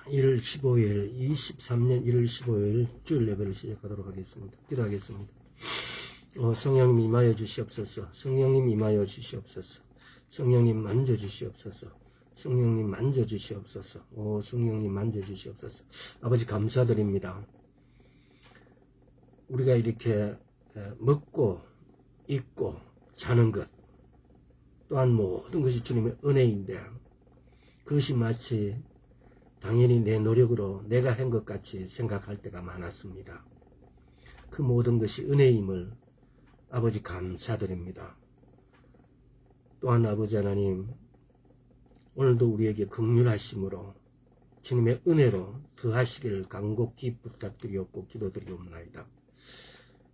1월 15일 23년 1월 15일 주일 예배를 시작하도록 하겠습니다. 기도하겠습니다. 성령님 임하여 주시옵소서. 성령님 임하여 주시옵소서. 성령님 만져 주시옵소서. 성령님 만져 주시옵소서. 성령님 만져 주시옵소서. 아버지 감사드립니다. 우리가 이렇게 먹고 입고 자는 것 또한 모든 것이 주님의 은혜인데 그것이 마치 당연히 내 노력으로 내가 한 것 같이 생각할 때가 많았습니다. 그 모든 것이 은혜임을 아버지 감사드립니다. 또한 아버지 하나님 오늘도 우리에게 긍휼하심으로 주님의 은혜로 더하시기를 간곡히 부탁드리옵고 기도드리옵나이다.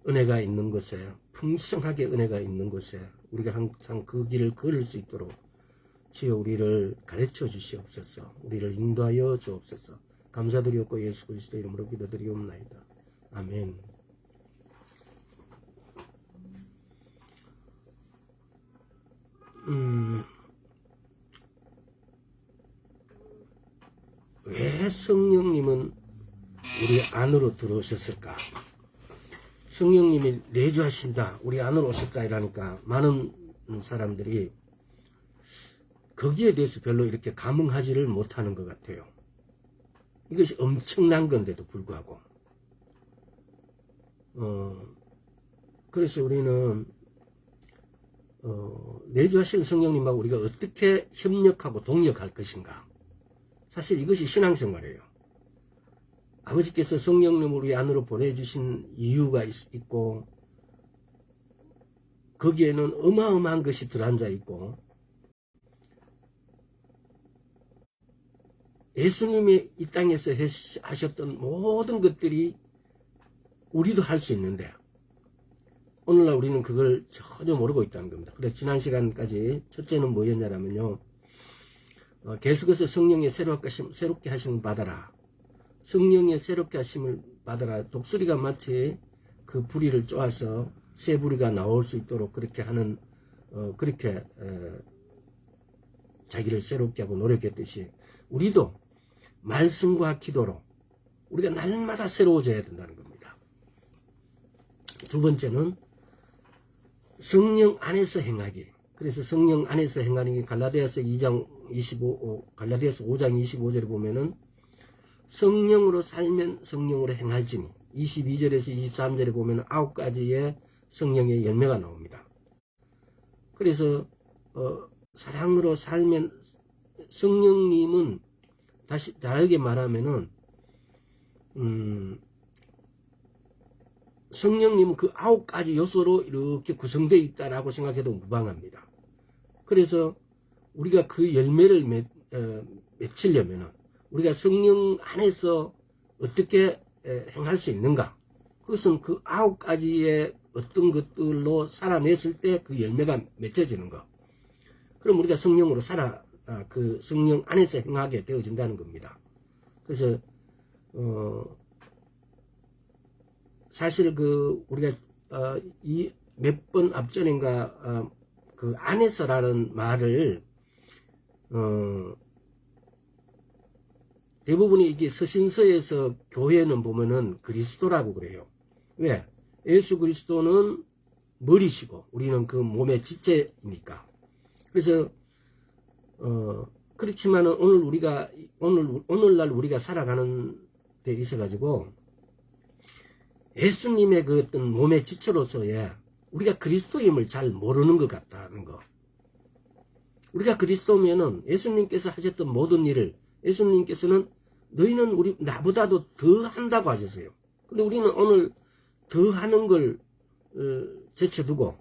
은혜가 있는 곳에 풍성하게 은혜가 있는 곳에 우리가 항상 그 길을 걸을 수 있도록 주여 우리를 가르쳐 주시옵소서. 우리를 인도하여 주옵소서. 감사드리옵고 예수 그리스도 이름으로 기도드리옵나이다. 아멘. 왜 성령님은 우리 안으로 들어오셨을까? 성령님이 내주하신다, 우리 안으로 오실까 이러니까 많은 사람들이 거기에 대해서 별로 이렇게 감흥하지를 못하는 것 같아요. 이것이 엄청난 건데도 불구하고 그래서 우리는 내주하신 성령님하고 우리가 어떻게 협력하고 동력할 것인가, 사실 이것이 신앙생활이에요. 아버지께서 성령님을 우리 안으로 보내주신 이유가 있고 거기에는 어마어마한 것이 들어앉아 있고 예수님이 이 땅에서 하셨던 모든 것들이 우리도 할 수 있는데 오늘날 우리는 그걸 전혀 모르고 있다는 겁니다. 그래서 지난 시간까지 첫째는 뭐였냐면요, 계속해서 성령의 새롭게 하심을 받아라. 성령의 새롭게 하심을 받아라. 독수리가 마치 그 부리를 쪼아서 새 부리가 나올 수 있도록 그렇게 하는 그렇게 자기를 새롭게 하고 노력했듯이 우리도 말씀과 기도로 우리가 날마다 새로워져야 된다는 겁니다. 두 번째는 성령 안에서 행하기. 그래서 성령 안에서 행하는 게 갈라디아서 5장 25절에 보면은 성령으로 살면 성령으로 행할지니, 22절에서 23절에 보면은 9가지의 성령의 열매가 나옵니다. 그래서 사랑으로 살면 성령님은 다시 다르게 말하면은 성령님은 그 9가지 요소로 이렇게 구성되어 있다라고 생각해도 무방합니다. 그래서 우리가 그 열매를 맺히려면은 우리가 성령 안에서 어떻게 행할 수 있는가, 그것은 그 9가지의 어떤 것들로 살아냈을 때 그 열매가 맺혀지는 것. 그럼 우리가 성령으로 그 성령 안에서 행하게 되어진다는 겁니다. 그래서 사실 우리가 이 몇 번 앞전인가 그 안에서라는 말을 대부분이 이게 서신서에서 교회는 보면은 그리스도라고 그래요. 왜? 예수 그리스도는 머리시고 우리는 그 몸의 지체이니까. 그래서 그렇지만은 오늘날 우리가 살아가는 데 있어 가지고 예수님의 그 어떤 몸의 지체로서의 우리가 그리스도임을 잘 모르는 것 같다는 거. 우리가 그리스도면은 예수님께서 하셨던 모든 일을 예수님께서는 너희는 나보다도 더 한다고 하셨어요. 근데 우리는 오늘 더 하는 걸 제쳐두고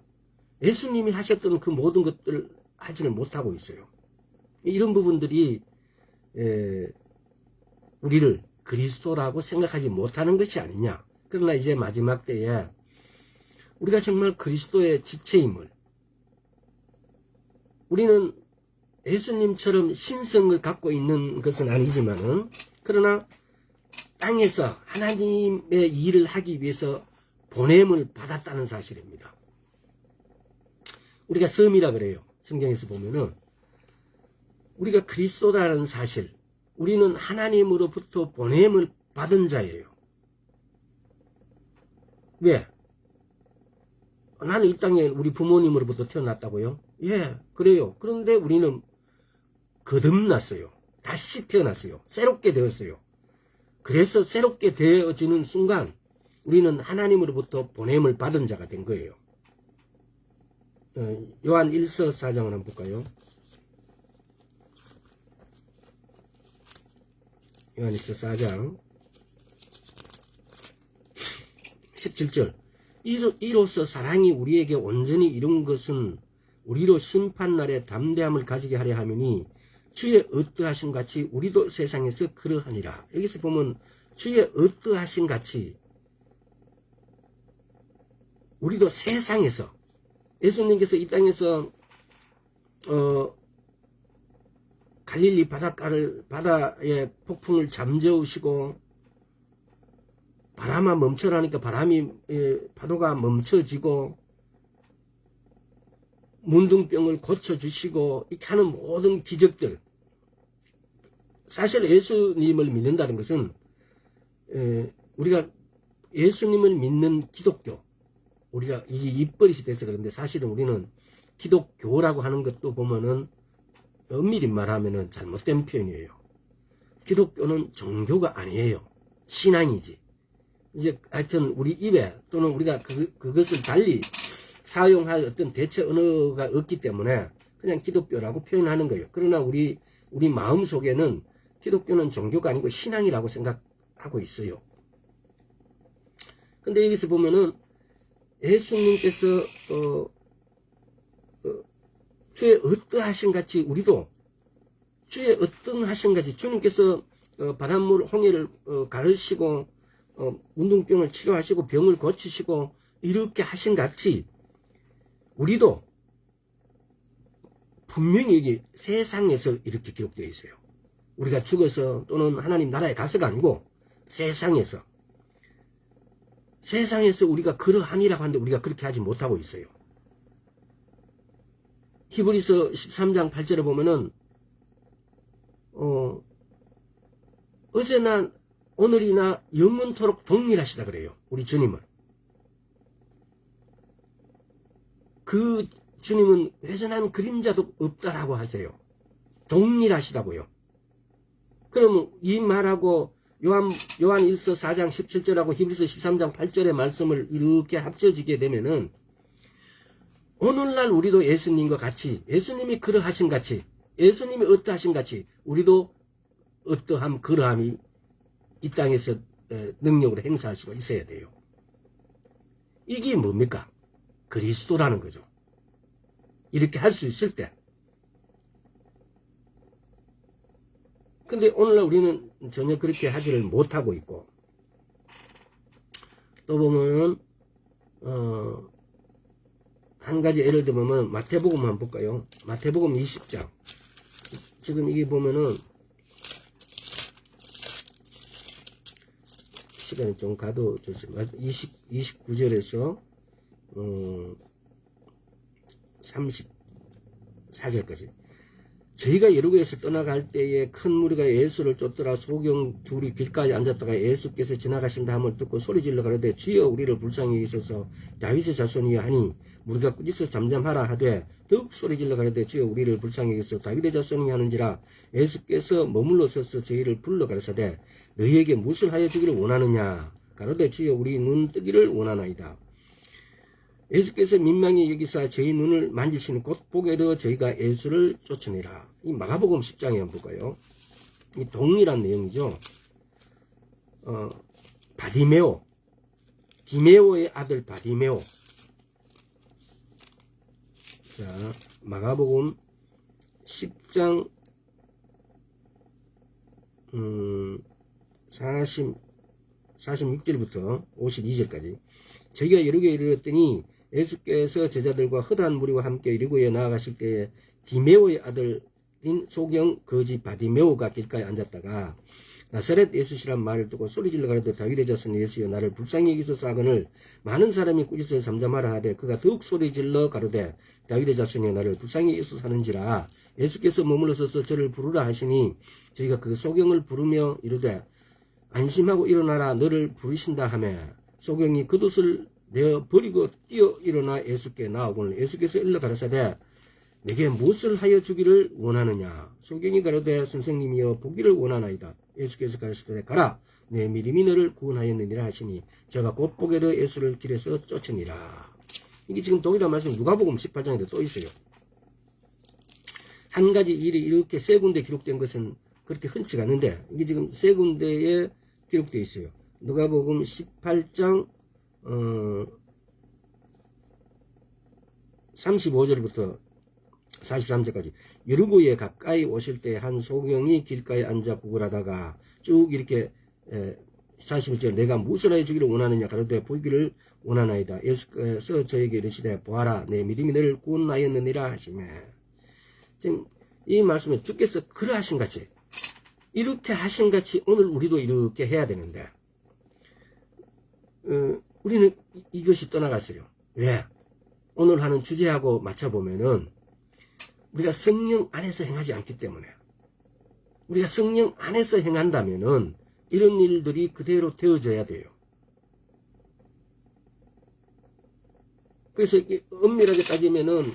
예수님이 하셨던 그 모든 것들을 하지를 못하고 있어요. 이런 부분들이 우리를 그리스도라고 생각하지 못하는 것이 아니냐. 그러나 이제 마지막 때에 우리가 정말 그리스도의 지체임을, 우리는 예수님처럼 신성을 갖고 있는 것은 아니지만은 그러나 땅에서 하나님의 일을 하기 위해서 보냄을 받았다는 사실입니다. 우리가 섬이라 그래요. 성경에서 보면은 우리가 그리스도라는 사실, 우리는 하나님으로부터 보냄을 받은 자예요. 왜? 나는 이 땅에 우리 부모님으로부터 태어났다고요? 예, 그래요. 그런데 우리는 거듭났어요. 다시 태어났어요. 새롭게 되었어요. 그래서 새롭게 되어지는 순간 우리는 하나님으로부터 보냄을 받은 자가 된 거예요. 요한 1서 4장을 한번 볼까요? 요한 1서 4장 17절 이로써 사랑이 우리에게 온전히 이룬 것은 우리로 심판날에 담대함을 가지게 하려 함이니 주의 어떠하신 같이 우리도 세상에서 그러하니라. 여기서 보면 주의 어떠하신 같이 우리도 세상에서, 예수님께서 이 땅에서 갈릴리 바다의 폭풍을 잠재우시고 바람아 멈춰라니까 파도가 멈춰지고 문둥병을 고쳐주시고 이렇게 하는 모든 기적들, 사실 예수님을 믿는다는 것은 우리가 예수님을 믿는 기독교, 우리가 이게 입버릇이 돼서 그런데 사실은 우리는 기독교라고 하는 것도 보면은 엄밀히 말하면은 잘못된 표현이에요. 기독교는 종교가 아니에요. 신앙이지. 이제 하여튼 우리 입에 또는 우리가 그것을 달리 사용할 어떤 대체 언어가 없기 때문에 그냥 기독교라고 표현하는 거예요. 그러나 우리 마음 속에는 기독교는 종교가 아니고 신앙이라고 생각하고 있어요. 근데 여기서 보면은 예수님께서 주의 어떠하신 같이 우리도 주의 어떠하신 같이 주님께서 바닷물 홍해를 가르시고 문둥병을 치료하시고 병을 고치시고 이렇게 하신 같이 우리도 분명히 여기 세상에서 이렇게 기록되어 있어요. 우리가 죽어서 또는 하나님 나라에 가서가 아니고 세상에서 우리가 그러하니라고 하는데 우리가 그렇게 하지 못하고 있어요. 히브리서 13장 8절에 보면은 어제나 오늘이나 영원토록 동일하시다 그래요. 우리 주님은. 그 주님은 회전한 그림자도 없다라고 하세요. 동일하시다고요. 그러면 이 말하고 요한 1서 4장 17절하고 히브리서 13장 8절의 말씀을 이렇게 합쳐지게 되면은 오늘날 우리도 예수님과 같이, 예수님이 그러하신 같이, 예수님이 어떠하신 같이 우리도 어떠함 그러함이 이 땅에서 능력으로 행사할 수가 있어야 돼요. 이게 뭡니까? 그리스도라는 거죠. 이렇게 할 수 있을 때. 근데 오늘날 우리는 전혀 그렇게 하지를 못하고 있고, 또 보면은 한 가지 예를 들면 마태복음 한번 볼까요? 마태복음 20장. 지금 이게 보면은 시간이 좀 가도 좋습니다. 29절에서 34절까지. 저희가 여리고에서 떠나갈 때에 큰 무리가 예수를 쫓더라. 소경 둘이 길가에 앉았다가 예수께서 지나가신다 함을 듣고 소리질러 가로되 주여 우리를 불쌍히 여기소서 다윗의 자손이여 하니 무리가 꾸짖어 잠잠하라 하되 더욱 소리질러 가로되 주여 우리를 불쌍히 여기소서 다윗의 자손이여 하는지라. 예수께서 머물러 서서 저희를 불러 가라사대 너희에게 무엇을 하여 주기를 원하느냐. 가로되 주여 우리 눈 뜨기를 원하나이다. 예수께서 민망히 여기사 저희 눈을 만지시는 곧 보게 되어 저희가 예수를 쫓아내라. 이 마가복음 10장에 한번 볼까요? 이 동일한 내용이죠. 바디메오, 디메오의 아들 바디메오. 자, 마가복음 10장 46절부터 52절까지. 저희가 여리고에 이르렀더니 예수께서 제자들과 허다한 무리와 함께 여리고에 나아가실 때에 디메오의 아들인 소경 거지 바디메오가 길가에 앉았다가 나사렛 예수시란 말을 듣고 소리질러 가로되 다윗의 자손 예수여 나를 불쌍히 여기소서 하거늘 많은 사람이 꾸짖어 잠잠하라 하되 그가 더욱 소리질러 가로되 다윗의 자손이여 나를 불쌍히 여기소서 하는지라. 예수께서 머물러 서서 저를 부르라 하시니 저희가 그 소경을 부르며 이르되 안심하고 일어나라 너를 부르신다 하며 소경이 겉옷을 내어 버리고 뛰어 일어나 예수께 나오고는 예수께서 일러 가라사대 내게 무엇을 하여 주기를 원하느냐. 소경이 가로되 선생님이여 보기를 원하나이다. 예수께서 가라사대 가라 내 믿음이 너를 구원하였느니라 하시니 제가 곧 보게 되어 예수를 길에서 쫓으니라. 이게 지금 동일한 말씀 누가복음 18장에도 또 있어요. 한 가지 일이 이렇게 세 군데 기록된 것은 그렇게 흔치가 않은데 이게 지금 세 군데에 기록되어 있어요. 누가복음 18장 35절부터 43절까지 여리고에 가까이 오실 때 한 소경이 길가에 앉아 구걸하다가 쭉 이렇게 41절 내가 무엇을 하여 주기를 원하느냐 가로되 보기를 원하나이다. 예수께서 저에게 이르시되 보아라 내 믿음이 너를 구원하였느니라 하시며 지금 이 말씀에 주께서 그러하신 같이 이렇게 하신 같이 오늘 우리도 이렇게 해야 되는데 우리는 이것이 떠나갔어요. 왜? 오늘 하는 주제하고 맞춰보면은 우리가 성령 안에서 행하지 않기 때문에 우리가 성령 안에서 행한다면은 이런 일들이 그대로 되어져야 돼요. 그래서 엄밀하게 따지면은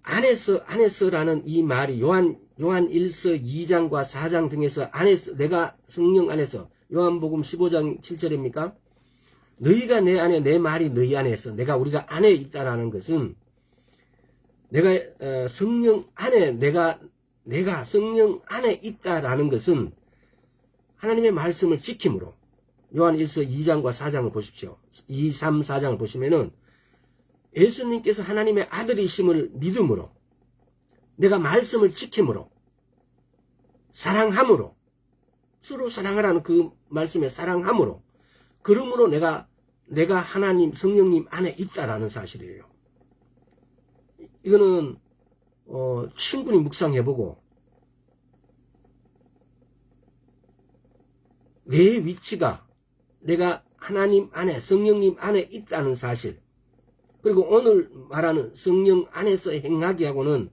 안에서라는 이 말이 요한 1서 2장과 4장 등에서 안에서 내가 성령 안에서 요한복음 15장 7절입니까? 너희가 내 안에 내 말이 너희 안에서 우리가 안에 있다라는 것은 내가 성령 안에 내가 성령 안에 있다라는 것은 하나님의 말씀을 지킴으로 요한 1서 2장과 4장을 보십시오. 2, 3, 4장을 보시면은 예수님께서 하나님의 아들이심을 믿음으로 내가 말씀을 지킴으로 사랑함으로 서로 사랑하라는 그 말씀에 사랑함으로 그러므로 내가 하나님 성령님 안에 있다라는 사실이에요. 이거는 충분히 묵상해보고 내 위치가 내가 하나님 안에 성령님 안에 있다는 사실 그리고 오늘 말하는 성령 안에서 행하기 하고는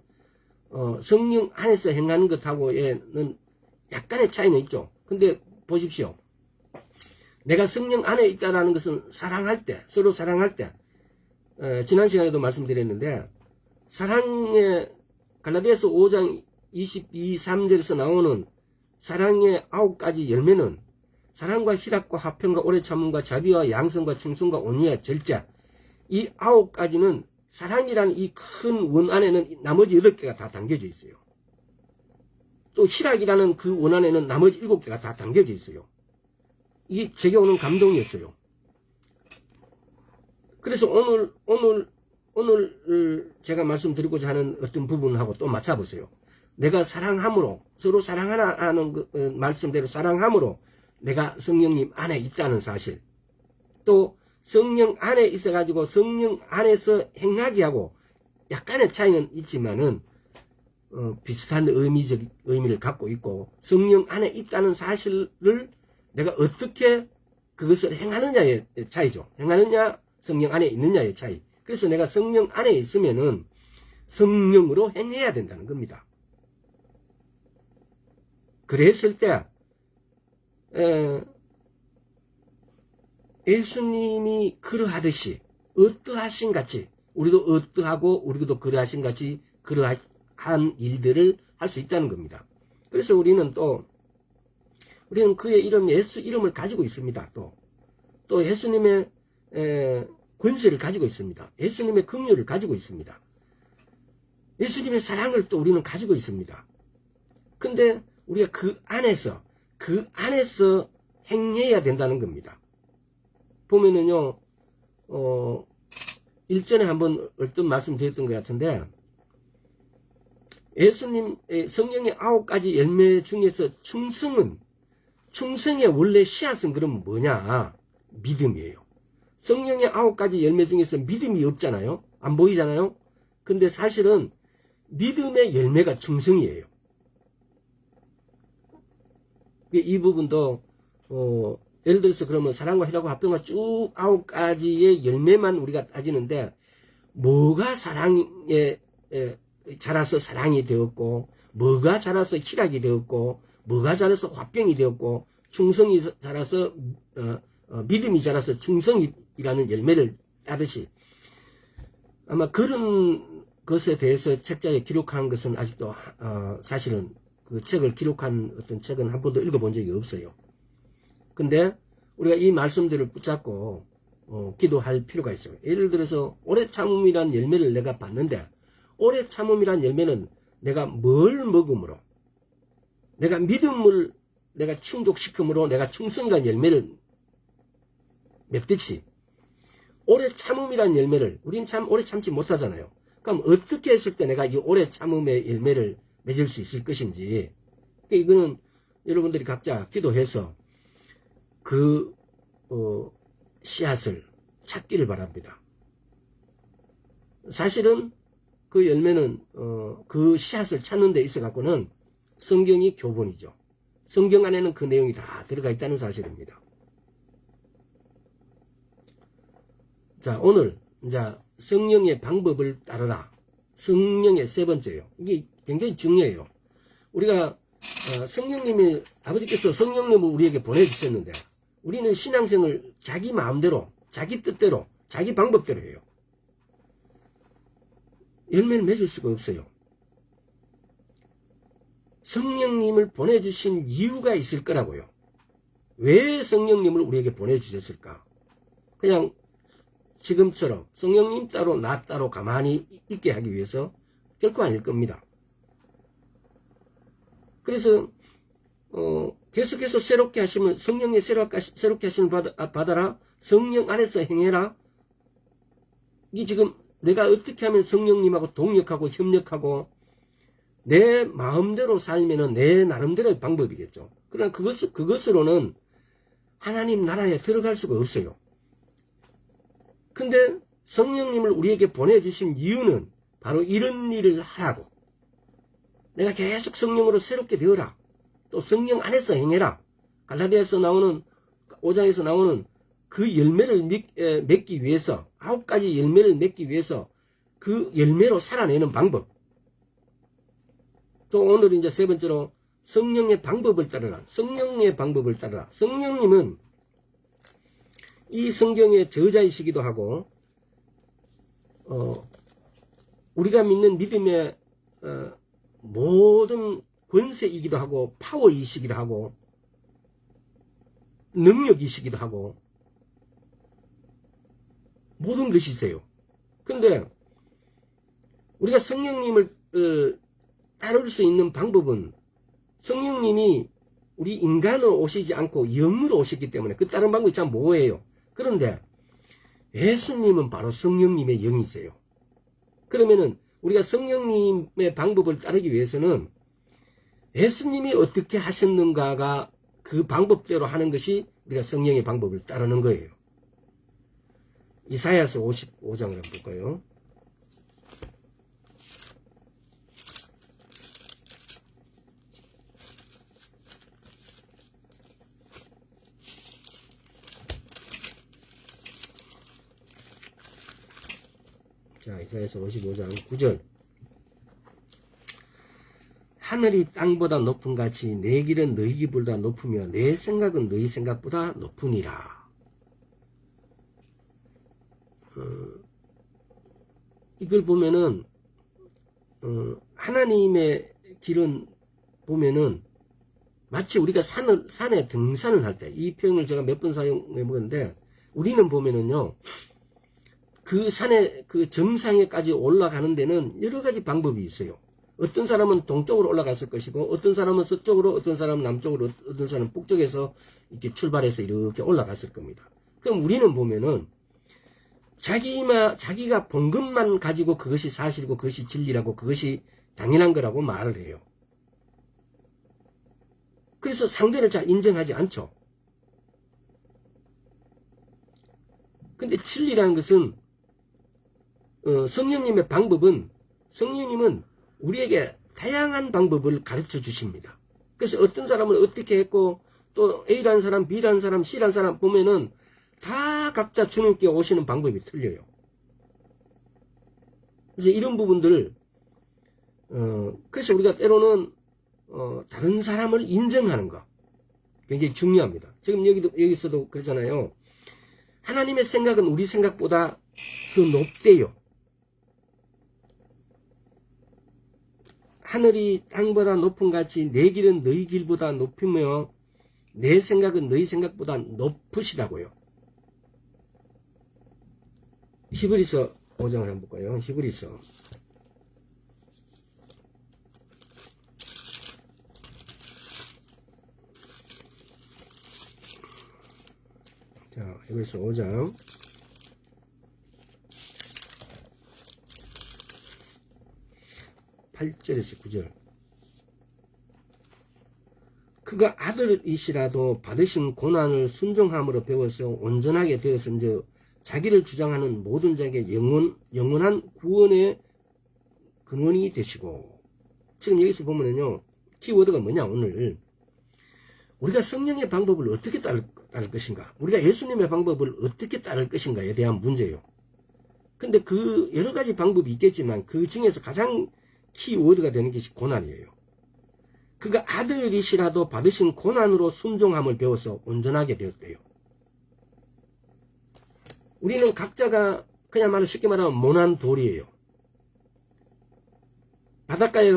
성령 안에서 행하는 것하고는 약간의 차이는 있죠. 근데 보십시오. 내가 성령 안에 있다는 것은 사랑할 때 서로 사랑할 때 지난 시간에도 말씀드렸는데 사랑의 갈라디아서 5장 22, 3절에서 나오는 사랑의 9가지 열매는 사랑과 희락과 화평과 오래 참음과 자비와 양성과 충성과 온유와 절제 이 9가지는 사랑이라는 이 큰 원 안에는 나머지 8개가 다 담겨져 있어요. 또 희락이라는 그 원 안에는 나머지 7개가 다 담겨져 있어요. 이게 제게 오는 감동이었어요. 그래서 오늘 제가 말씀드리고자 하는 어떤 부분하고 또 맞춰보세요. 내가 사랑함으로 서로 사랑하는 그 말씀대로 사랑함으로 내가 성령님 안에 있다는 사실 또 성령 안에 있어가지고 성령 안에서 행하게 하고 약간의 차이는 있지만은 비슷한 의미를 갖고 있고 성령 안에 있다는 사실을 내가 어떻게 그것을 행하느냐의 차이죠. 행하느냐 성령 안에 있느냐의 차이. 그래서 내가 성령 안에 있으면은 성령으로 행해야 된다는 겁니다. 그랬을 때 예수님이 그러하듯이 어떠하신 같이 우리도 어떠하고 우리도 그러하신 같이 그러한 일들을 할 수 있다는 겁니다. 그래서 우리는 그의 이름 예수 이름을 가지고 있습니다. 또 예수님의 권세를 가지고 있습니다. 예수님의 긍휼을 가지고 있습니다. 예수님의 사랑을 또 우리는 가지고 있습니다. 근데 우리가 그 안에서 행해야 된다는 겁니다. 보면은요, 일전에 한번 어떤 말씀 드렸던 것 같은데, 예수님, 성령의 9가지 열매 중에서 충성의 원래 씨앗은 그럼 뭐냐? 믿음이에요. 성령의 9가지 열매 중에서 믿음이 없잖아요? 안 보이잖아요? 근데 사실은 믿음의 열매가 충성이에요. 이 부분도 예를 들어서 그러면 사랑과 희락과 화평과 쭉 9가지의 열매만 우리가 따지는데 뭐가 사랑에 자라서 사랑이 되었고 뭐가 자라서 희락이 되었고 뭐가 자라서 화평이 되었고 충성이 자라서 믿음이 자라서 충성이라는 열매를 따듯이 아마 그런 것에 대해서 책자에 기록한 것은 아직도 사실은 그 책을 기록한 어떤 책은 한 번도 읽어본 적이 없어요. 근데 우리가 이 말씀들을 붙잡고 기도할 필요가 있어요. 예를 들어서 오래 참음이란 열매를 내가 봤는데 오래 참음이란 열매는 내가 뭘 먹음으로 내가 믿음을 내가 충족시킴으로 내가 충성이란 열매를 맺듯이 오래 참음이란 열매를 우린 참 오래 참지 못하잖아요. 그럼 어떻게 했을 때 내가 이 오래 참음의 열매를 맺을 수 있을 것인지 이거는 여러분들이 각자 기도해서 그 씨앗을 찾기를 바랍니다. 사실은 그 열매는 그 씨앗을 찾는 데 있어 갖고는 성경이 교본이죠. 성경 안에는 그 내용이 다 들어가 있다는 사실입니다. 자, 오늘 이제 성령의 방법을 따르라. 성령의 세 번째요. 이게 굉장히 중요해요. 우리가 성령님이 아버지께서 성령님을 우리에게 보내주셨는데 우리는 신앙생을 자기 마음대로 자기 뜻대로 자기 방법대로 해요. 열매를 맺을 수가 없어요. 성령님을 보내주신 이유가 있을 거라고요. 왜 성령님을 우리에게 보내주셨을까? 그냥 지금처럼 성령님 따로 나 따로 가만히 있게 하기 위해서 결코 아닐 겁니다. 그래서 계속해서 새롭게 하시면 성령의 새롭게 하심을 받아라. 성령 안에서 행해라. 이 지금 내가 어떻게 하면 성령님하고 동역하고 협력하고 내 마음대로 살면은 내 나름대로의 방법이겠죠. 그러나 그것으로는 하나님 나라에 들어갈 수가 없어요. 근데 성령님을 우리에게 보내주신 이유는 바로 이런 일을 하라고. 내가 계속 성령으로 새롭게 되어라. 또 성령 안에서 행해라. 갈라디아에서 나오는 5장에서 나오는 그 열매를 맺기 위해서 9가지 열매를 맺기 위해서 그 열매로 살아내는 방법. 또 오늘 이제 세 번째로 성령의 방법을 따르라. 성령의 방법을 따르라. 성령님은 이 성경의 저자이시기도 하고 우리가 믿는 믿음의 모든 권세이기도 하고 파워이시기도 하고 능력이시기도 하고 모든 것이세요. 근데 우리가 성령님을 따를 수 있는 방법은 성령님이 우리 인간으로 오시지 않고 영으로 오셨기 때문에 그 다른 방법이 참 모호해요. 그런데 예수님은 바로 성령님의 영이세요. 그러면은 우리가 성령님의 방법을 따르기 위해서는 예수님이 어떻게 하셨는가가 그 방법대로 하는 것이 우리가 성령의 방법을 따르는 거예요. 이사야서 55장을 한번 볼까요? 자, 이사야서 55장 9절. 하늘이 땅보다 높은 같이 내 길은 너희 길보다 높으며 내 생각은 너희 생각보다 높으니라. 이걸 보면은 하나님의 길은 보면은 마치 우리가 산에 등산을 할 때, 이 표현을 제가 몇 번 사용해 보는데 우리는 보면은요 그 산에 그 정상에까지 올라가는 데는 여러 가지 방법이 있어요. 어떤 사람은 동쪽으로 올라갔을 것이고 어떤 사람은 서쪽으로, 어떤 사람은 남쪽으로, 어떤 사람은 북쪽에서 이렇게 출발해서 이렇게 올라갔을 겁니다. 그럼 우리는 보면은 자기가 본 것만 가지고 그것이 사실이고 그것이 진리라고 그것이 당연한 거라고 말을 해요. 그래서 상대를 잘 인정하지 않죠. 근데 진리라는 것은 성령님의 방법은 성령님은 우리에게 다양한 방법을 가르쳐 주십니다. 그래서 어떤 사람을 어떻게 했고 또 A라는 사람, B라는 사람, C라는 사람 보면은 다 각자 주님께 오시는 방법이 틀려요. 그래서 이런 부분들 그래서 우리가 때로는 다른 사람을 인정하는 거 굉장히 중요합니다. 지금 여기서도 그러잖아요. 하나님의 생각은 우리 생각보다 더 높대요. 하늘이 땅보다 높은 같이 내 길은 너희 길보다 높으며 내 생각은 너희 생각보다 높으시다고요. 히브리서 5장을 한번 볼까요? 히브리서 자, 히브리서 5장 8절에서 9절. 그가 아들이시라도 받으신 고난을 순종함으로 배워서 온전하게 되었은즉 자기를 주장하는 모든 자에게 영원한 구원의 근원이 되시고. 지금 여기서 보면은요, 키워드가 뭐냐, 오늘. 우리가 성령의 방법을 어떻게 따를 것인가, 우리가 예수님의 방법을 어떻게 따를 것인가에 대한 문제예요. 근데 그 여러 가지 방법이 있겠지만 그 중에서 가장 키워드가 되는 것이 고난이에요. 그가 아들이시라도 받으신 고난으로 순종함을 배워서 온전하게 되었대요. 우리는 각자가 그냥 쉽게 말하면 모난 돌이에요. 바닷가에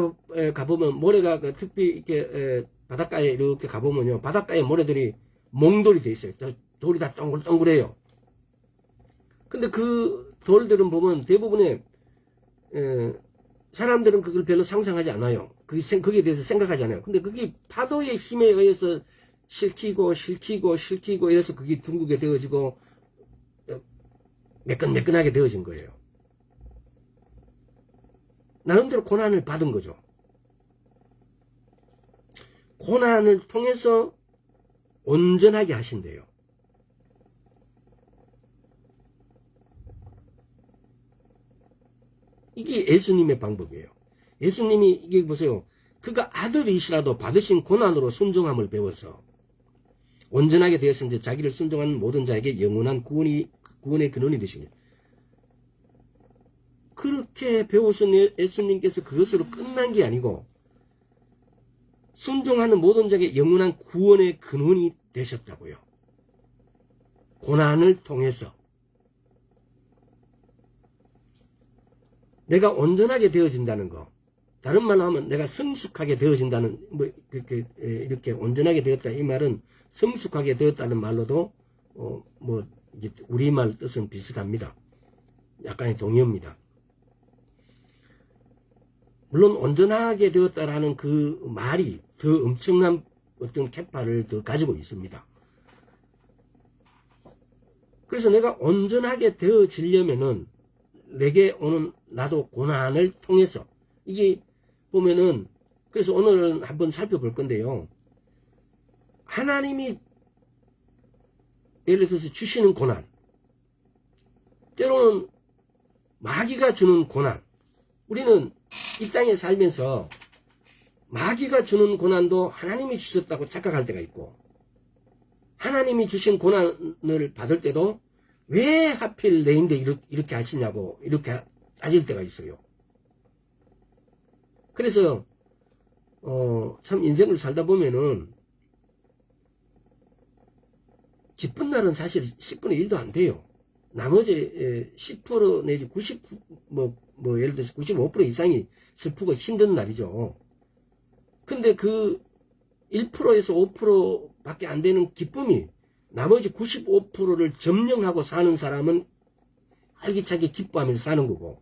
가보면 모래가 특히 이렇게 바닷가에 이렇게 가보면요, 바닷가에 모래들이 몽돌이 돼 있어요. 돌이 다 동글동글해요. 근데 그 돌들은 보면 대부분의 사람들은 그걸 별로 상상하지 않아요. 거기에 대해서 생각하지 않아요. 근데 그게 파도의 힘에 의해서 실키고 이래서 그게 둥글게 되어지고 매끈매끈하게 되어진 거예요. 나름대로 고난을 받은 거죠. 고난을 통해서 온전하게 하신대요. 이게 예수님의 방법이에요. 예수님이 이게 보세요. 그가 아들이시라도 받으신 고난으로 순종함을 배워서 온전하게 되었은지 자기를 순종하는 모든 자에게 영원한 구원의 근원이 되시니. 그렇게 배우신 예수님께서 그것으로 끝난 게 아니고 순종하는 모든 자에게 영원한 구원의 근원이 되셨다고요. 고난을 통해서. 내가 온전하게 되어진다는 거, 다른 말로 하면 내가 성숙하게 되어진다는, 이렇게 온전하게 되었다, 이 말은 성숙하게 되었다는 말로도 우리말 뜻은 비슷합니다. 약간의 동의어입니다. 물론 온전하게 되었다라는 그 말이 더 엄청난 어떤 캐파를 더 가지고 있습니다. 그래서 내가 온전하게 되어지려면은 내게 오는 나도 고난을 통해서, 이게 보면은, 그래서 오늘은 한번 살펴볼 건데요. 하나님이 예를 들어서 주시는 고난, 때로는 마귀가 주는 고난, 우리는 이 땅에 살면서 마귀가 주는 고난도 하나님이 주셨다고 착각할 때가 있고, 하나님이 주신 고난을 받을 때도 왜 하필 내인데 이렇게 하시냐고 이렇게 따질 때가 있어요. 그래서 참 인생을 살다 보면은 기쁜 날은 사실 10분의 1도 안 돼요. 나머지 10% 내지 90, 예를 들어서 95% 이상이 슬프고 힘든 날이죠. 근데 그 1%에서 5% 밖에 안 되는 기쁨이 나머지 95%를 점령하고 사는 사람은 활기차게 기뻐하면서 사는 거고,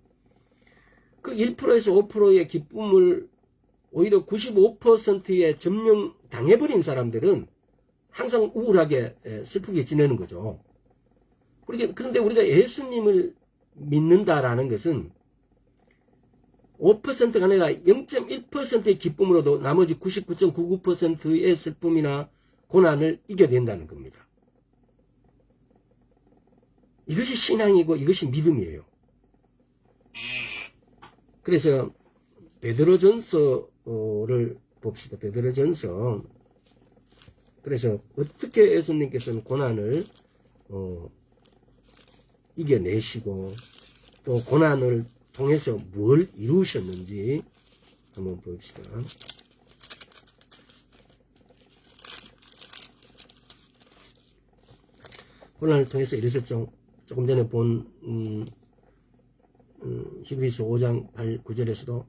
그 1%에서 5%의 기쁨을 오히려 95%에 점령 당해버린 사람들은 항상 우울하게 슬프게 지내는 거죠. 그런데 우리가 예수님을 믿는다라는 것은 5%가 아니라 0.1%의 기쁨으로도 나머지 99.99%의 슬픔이나 고난을 이겨낸다는 겁니다. 이것이 신앙이고 이것이 믿음이에요. 그래서 베드로전서를 봅시다. 베드로전서. 그래서 어떻게 예수님께서는 고난을 이겨내시고 또 고난을 통해서 뭘 이루셨는지 한번 봅시다. 고난을 통해서 이르셨죠. 조금 전에 본 히브리서 5장 8, 9절에서도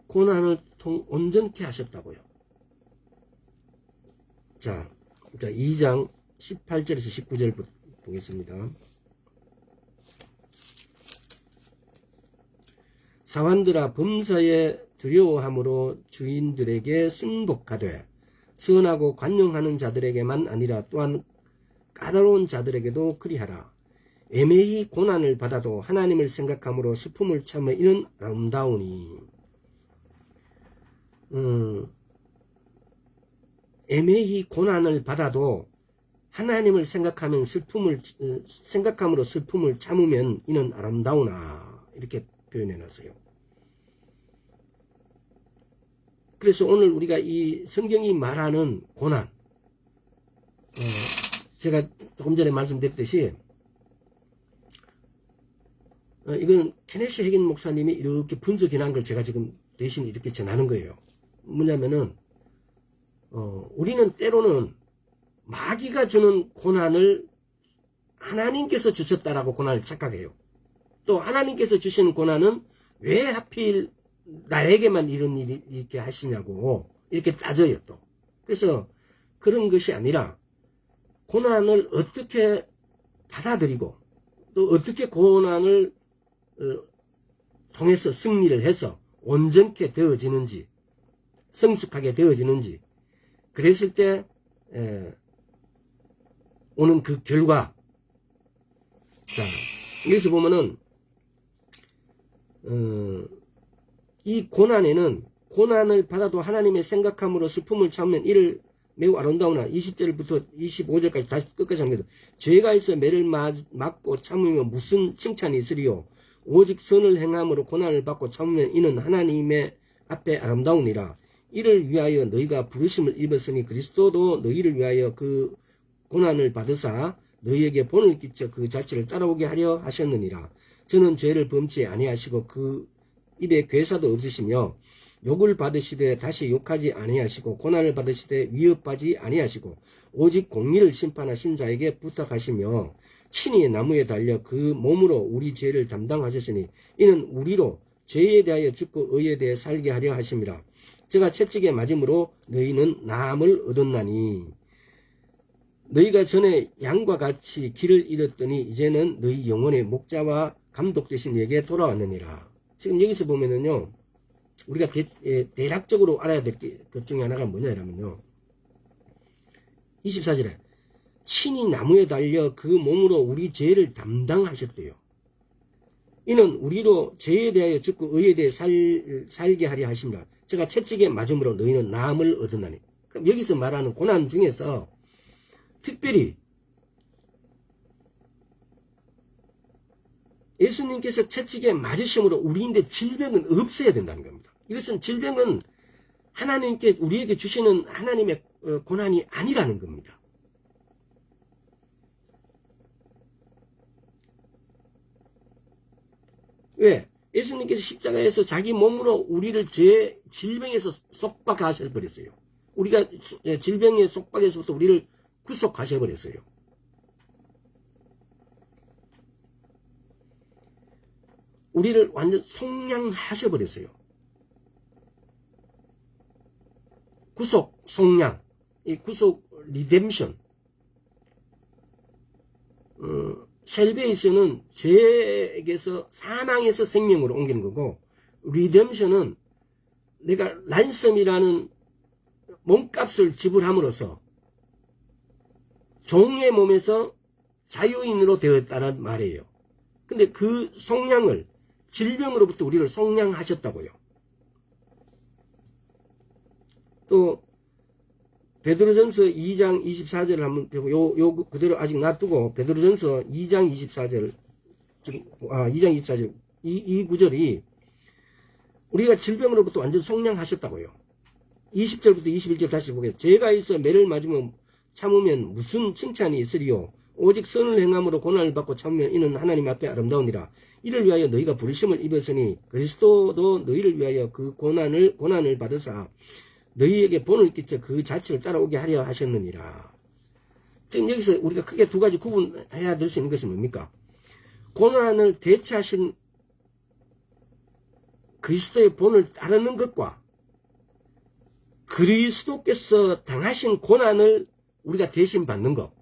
고난을 온전케 하셨다고요. 자, 2장 18절에서 19절 보겠습니다. 사환들아, 범사에 두려워함으로 주인들에게 순복하되 선하고 관용하는 자들에게만 아니라 또한 까다로운 자들에게도 그리하라. 애매히 고난을 받아도 하나님을 생각함으로 슬픔을 참으 이는 아름다우니. 애매히 고난을 받아도 하나님을 생각하면 생각함으로 슬픔을 참으면 이는 아름다우나. 이렇게 표현해 놨어요. 그래서 오늘 우리가 이 성경이 말하는 고난, 제가 조금 전에 말씀드렸듯이 이건 케네시 해긴 목사님이 이렇게 분석해 놓은 걸 제가 지금 대신 이렇게 전하는 거예요. 뭐냐면은 우리는 때로는 마귀가 주는 고난을 하나님께서 주셨다라고 고난을 착각해요. 또 하나님께서 주시는 고난은 왜 하필 나에게만 이런 일이 이렇게 하시냐고 이렇게 따져요. 또 그래서 그런 것이 아니라 고난을 어떻게 받아들이고 또 어떻게 고난을 통해서 승리를 해서 온전케 되어지는지 성숙하게 되어지는지 그랬을 때 오는 그 결과. 자, 여기서 보면은 이 고난에는 고난을 받아도 하나님의 생각함으로 슬픔을 참으면 이를 매우 아름다우나 20절부터 25절까지 다시 끝까지 합니다. 죄가 있어 매를 맞고 참으면 무슨 칭찬이 있으리요. 오직 선을 행함으로 고난을 받고 참으면 이는 하나님의 앞에 아름다우니라. 이를 위하여 너희가 부르심을 입었으니 그리스도도 너희를 위하여 그 고난을 받으사 너희에게 본을 끼쳐 그 자체를 따라오게 하려 하셨느니라. 저는 죄를 범치 아니하시고 그 입에 괴사도 없으시며 욕을 받으시되 다시 욕하지 아니하시고 고난을 받으시되 위협하지 아니하시고 오직 공의를 심판하신 자에게 부탁하시며 친히 나무에 달려 그 몸으로 우리 죄를 담당하셨으니 이는 우리로 죄에 대하여 죽고 의에 대해 살게 하려 하심이라. 제가 채찍에 맞음으로 너희는 나음을 얻었나니 너희가 전에 양과 같이 길을 잃었더니 이제는 너희 영혼의 목자와 감독 되신 이에게 돌아왔느니라. 지금 여기서 보면은요, 우리가 대략적으로 알아야 될 것 중에 하나가 뭐냐면요, 24절에 친히 나무에 달려 그 몸으로 우리 죄를 담당하셨대요. 이는 우리로 죄에 대하여 죽고 의에 대해 살게 하려 하십니다. 제가 채찍에 맞음으로 너희는 나음을 얻었나니. 그럼 여기서 말하는 고난 중에서 특별히 예수님께서 채찍에 맞으심으로 우리인데 질병은 없어야 된다는 겁니다. 이것은 질병은 하나님께 우리에게 주시는 하나님의 고난이 아니라는 겁니다. 왜? 예수님께서 십자가에서 자기 몸으로 우리를 질병에서 속박하셔버렸어요. 우리가 질병의 속박에서부터 우리를 구속하셔버렸어요. 우리를 완전 속량하셔버렸어요. 구속, 속량, 이 구속, 리뎀션. 셀베이션은 죄에게서 사망에서 생명으로 옮기는 거고, 리뎀션은 내가 란섬이라는 몸값을 지불함으로써 종의 몸에서 자유인으로 되었다는 말이에요. 근데 그 속량을 질병으로부터 우리를 속량하셨다고요. 또 베드로전서 2장 24절을 한번 보고 요 그대로 아직 놔두고 베드로전서 2장 24절 2장 24절 이 구절이 우리가 질병으로부터 완전 속량하셨다고요. 20절부터 21절 다시 보겠습니다. 죄가 있어 매를 맞으면 참으면 무슨 칭찬이 있으리요. 오직 선을 행함으로 고난을 받고 참으면 이는 하나님 앞에 아름다우니라. 이를 위하여 너희가 부르심을 입었으니 그리스도도 너희를 위하여 그 고난을 받으사 너희에게 본을 끼쳐 그 자취를 따라오게 하려 하셨느니라. 지금 여기서 우리가 크게 두 가지 구분해야 될 수 있는 것은 뭡니까? 고난을 대체하신 그리스도의 본을 따르는 것과 그리스도께서 당하신 고난을 우리가 대신 받는 것.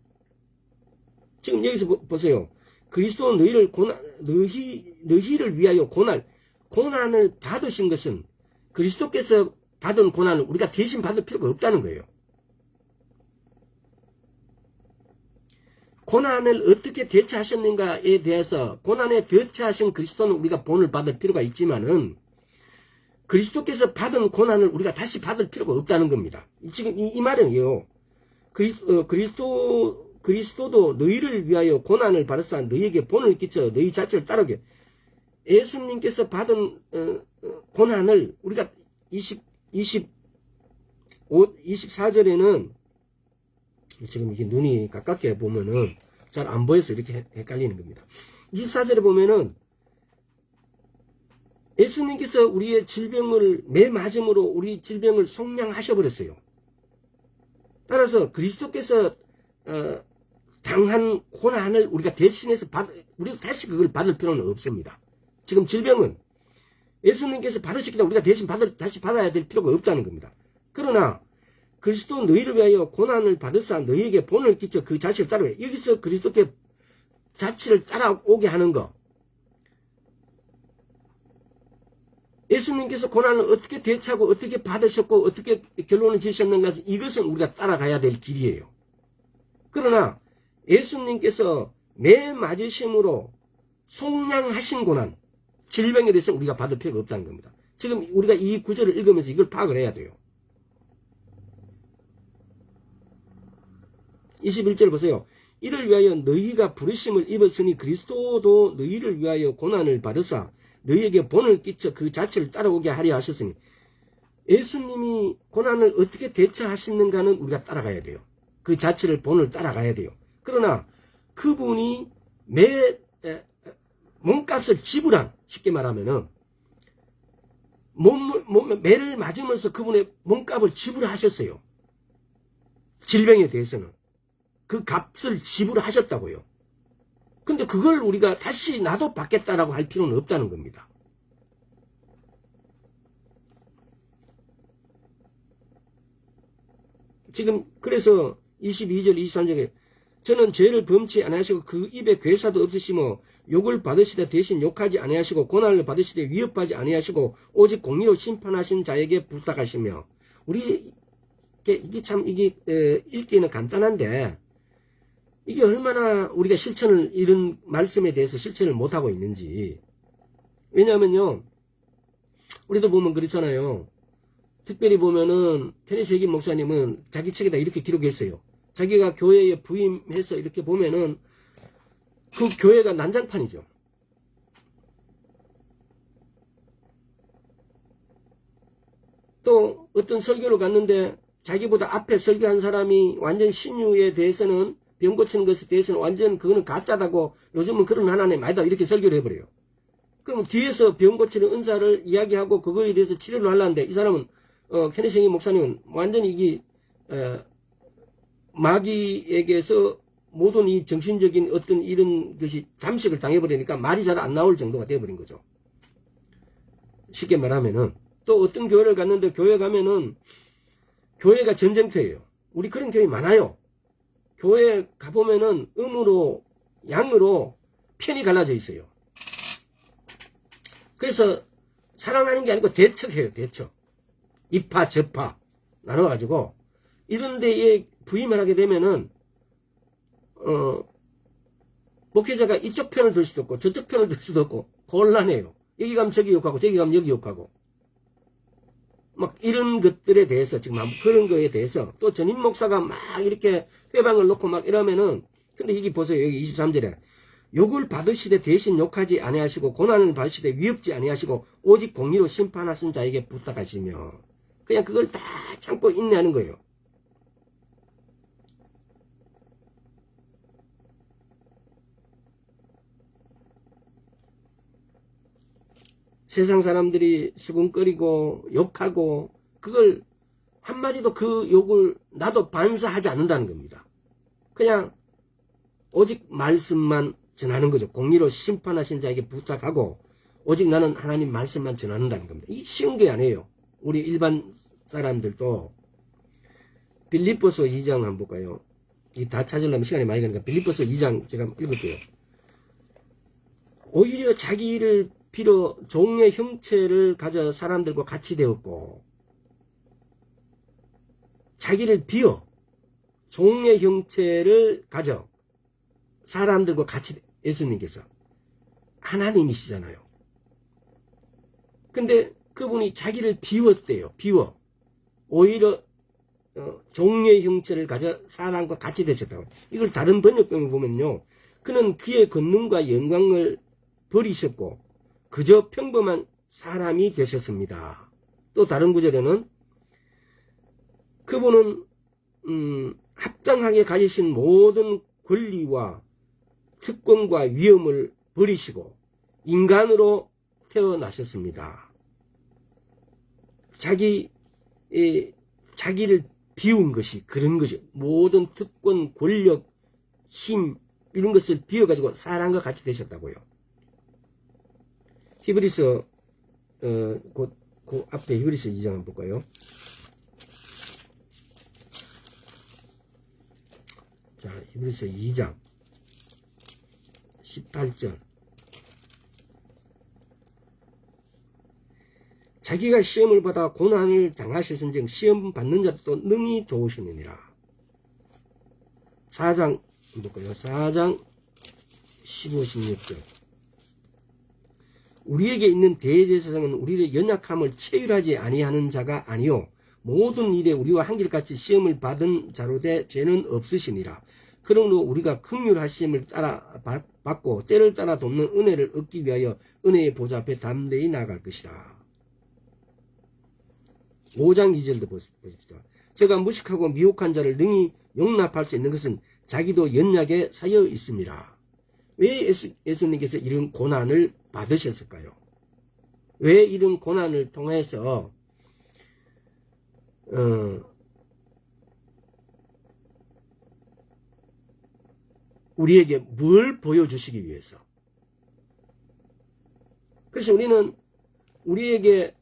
지금 여기서 보세요. 그리스도 너희를 위하여 고난을 받으신 것은 그리스도께서 받은 고난을 우리가 대신 받을 필요가 없다는 거예요. 고난을 어떻게 대처하셨는가에 대해서 고난에 대처하신 그리스도는 우리가 본을 받을 필요가 있지만은 그리스도께서 받은 고난을 우리가 다시 받을 필요가 없다는 겁니다. 지금 이 말은요. 그리스도도 너희를 위하여 고난을 받으사 너희에게 본을 끼쳐 너희 자체를 따르게. 예수님께서 받은 고난을 우리가 24절에는 지금 이게 눈이 가깝게 보면은 잘 안 보여서 이렇게 헷갈리는 겁니다. 24절에 보면은 예수님께서 우리의 질병을 매맞음으로 우리 질병을 속량하셔버렸어요. 따라서 그리스도께서 당한 고난을 우리가 대신해서 우리가 다시 그걸 받을 필요는 없습니다. 지금 질병은 예수님께서 받으셨기 때문에 우리가 대신 다시 받아야 될 필요가 없다는 겁니다. 그러나 그리스도 너희를 위하여 고난을 받으사 너희에게 본을 끼쳐 그 자취를 따르게. 여기서 그리스도께 자취를 따라오게 하는 거. 예수님께서 고난을 어떻게 대처하고 어떻게 받으셨고 어떻게 결론을 지으셨는가, 이것은 우리가 따라가야 될 길이에요. 그러나 예수님께서 매 맞으심으로 속량하신 고난, 질병에 대해서 우리가 받을 필요가 없다는 겁니다. 지금 우리가 이 구절을 읽으면서 이걸 파악을 해야 돼요. 21절 보세요. 이를 위하여 너희가 부르심을 입었으니 그리스도도 너희를 위하여 고난을 받으사 너희에게 본을 끼쳐 그 자체를 따라오게 하려 하셨으니, 예수님이 고난을 어떻게 대처하시는가는 우리가 따라가야 돼요. 그 자체를 본을 따라가야 돼요. 그러나 그분이 몸값을 지불한, 쉽게 말하면은 매를 맞으면서 그분의 몸값을 지불하셨어요. 질병에 대해서는 그 값을 지불하셨다고요. 근데 그걸 우리가 다시 나도 받겠다라고 할 필요는 없다는 겁니다. 지금 그래서 22절 23절에 저는 죄를 범치 아니하시고 그 입에 괴사도 없으시며 욕을 받으시되 대신 욕하지 아니하시고 고난을 받으시되 위협하지 아니하시고 오직 공의로 심판하신 자에게 부탁하시며. 우리 이게 읽기는 간단한데 이게 얼마나 우리가 실천을, 이런 말씀에 대해서 실천을 못하고 있는지. 왜냐하면요, 우리도 보면 그렇잖아요. 특별히 보면은 케네시 목사님은 자기 책에다 이렇게 기록했어요. 자기가 교회에 부임해서 이렇게 보면은 그 교회가 난장판이죠. 또 어떤 설교를 갔는데 자기보다 앞에 설교한 사람이 완전 신유에 대해서는, 병 고치는 것에 대해서는 완전 그거는 가짜다고, 요즘은 그런 하나님 아니다, 이렇게 설교를 해버려요. 그럼 뒤에서 병 고치는 은사를 이야기하고 그거에 대해서 치료를 하려는데, 이 사람은 케네시 목사님은 완전히 이게 마귀에게서 모든 이 정신적인 어떤 이런 것이 잠식을 당해버리니까 말이 잘 안 나올 정도가 되어버린 거죠. 쉽게 말하면은. 또 어떤 교회를 갔는데, 교회 가면은 교회가 전쟁터예요. 우리 그런 교회 많아요. 교회 가보면은 음으로 양으로 편이 갈라져 있어요. 그래서 사랑하는 게 아니고 대척해요. 대척. 이파 저파 나눠가지고 이런 데에 부임을 하게 되면은 목회자가 이쪽 편을 들 수도 없고 저쪽 편을 들 수도 없고 곤란해요. 여기 가면 저기 욕하고 저기 가면 여기 욕하고 막 이런 것들에 대해서, 지금 그런 거에 대해서 또 전임 목사가 막 이렇게 회방을 놓고 막 이러면은, 근데 여기 보세요. 여기 23절에 욕을 받으시되 대신 욕하지 아니하시고 고난을 받으시되 위협지 아니하시고 오직 공의로 심판하신 자에게 부탁하시며. 그냥 그걸 다 참고 인내하는 거예요. 세상 사람들이 수군거리고 욕하고 그걸 한마디도 그 욕을 나도 반사하지 않는다는 겁니다. 그냥 오직 말씀만 전하는 거죠. 공의로 심판하신 자에게 부탁하고 오직 나는 하나님 말씀만 전하는다는 겁니다. 이게 쉬운 게 아니에요. 우리 일반 사람들도 빌립보서 2장 한번 볼까요? 이 다 찾으려면 시간이 많이 가니까 빌립보서 2장 제가 한번 읽을게요. 오히려 자기를 빌어 종의 형체를 가져 사람들과 같이 되었고 자기를 비어 종의 형체를 가져 사람들과 같이 예수님께서 하나님이시잖아요. 근데 그분이 자기를 비웠대요. 비워. 오히려 종의 형체를 가져 사람과 같이 되셨다고. 이걸 다른 번역본을 보면요. 그는 그의 권능과 영광을 버리셨고 그저 평범한 사람이 되셨습니다. 또 다른 구절에는 그분은 합당하게 가지신 모든 권리와 특권과 위엄을 버리시고 인간으로 태어나셨습니다. 자기를 비운 것이 그런 것이 모든 특권, 권력, 힘 이런 것을 비워가지고 사람과 같이 되셨다고요. 히브리서 그 앞에 히브리서 2장 한번 볼까요? 자, 히브리서 2장 18절. 자기가 시험을 받아 고난을 당하셨은즉 시험 받는 자도 능히 도우시느니라. 4장 볼까요? 4장 15, 16절. 우리에게 있는 대제사장은 우리의 연약함을 체휼하지 아니하는 자가 아니요 모든 일에 우리와 한결같이 시험을 받은 자로되 죄는 없으시니라. 그러므로 우리가 긍휼하심을 따라 받고 때를 따라 돕는 은혜를 얻기 위하여 은혜의 보좌 앞에 담대히 나아갈 것이라. 5장 2절도 보십시다. 제가 무식하고 미혹한 자를 능히 용납할 수 있는 것은 자기도 연약에 사여 있습니다. 왜 예수님께서 이런 고난을 받으셨을까요? 왜 이런 고난을 통해서 우리에게 뭘 보여주시기 위해서? 그래서 우리는 우리에게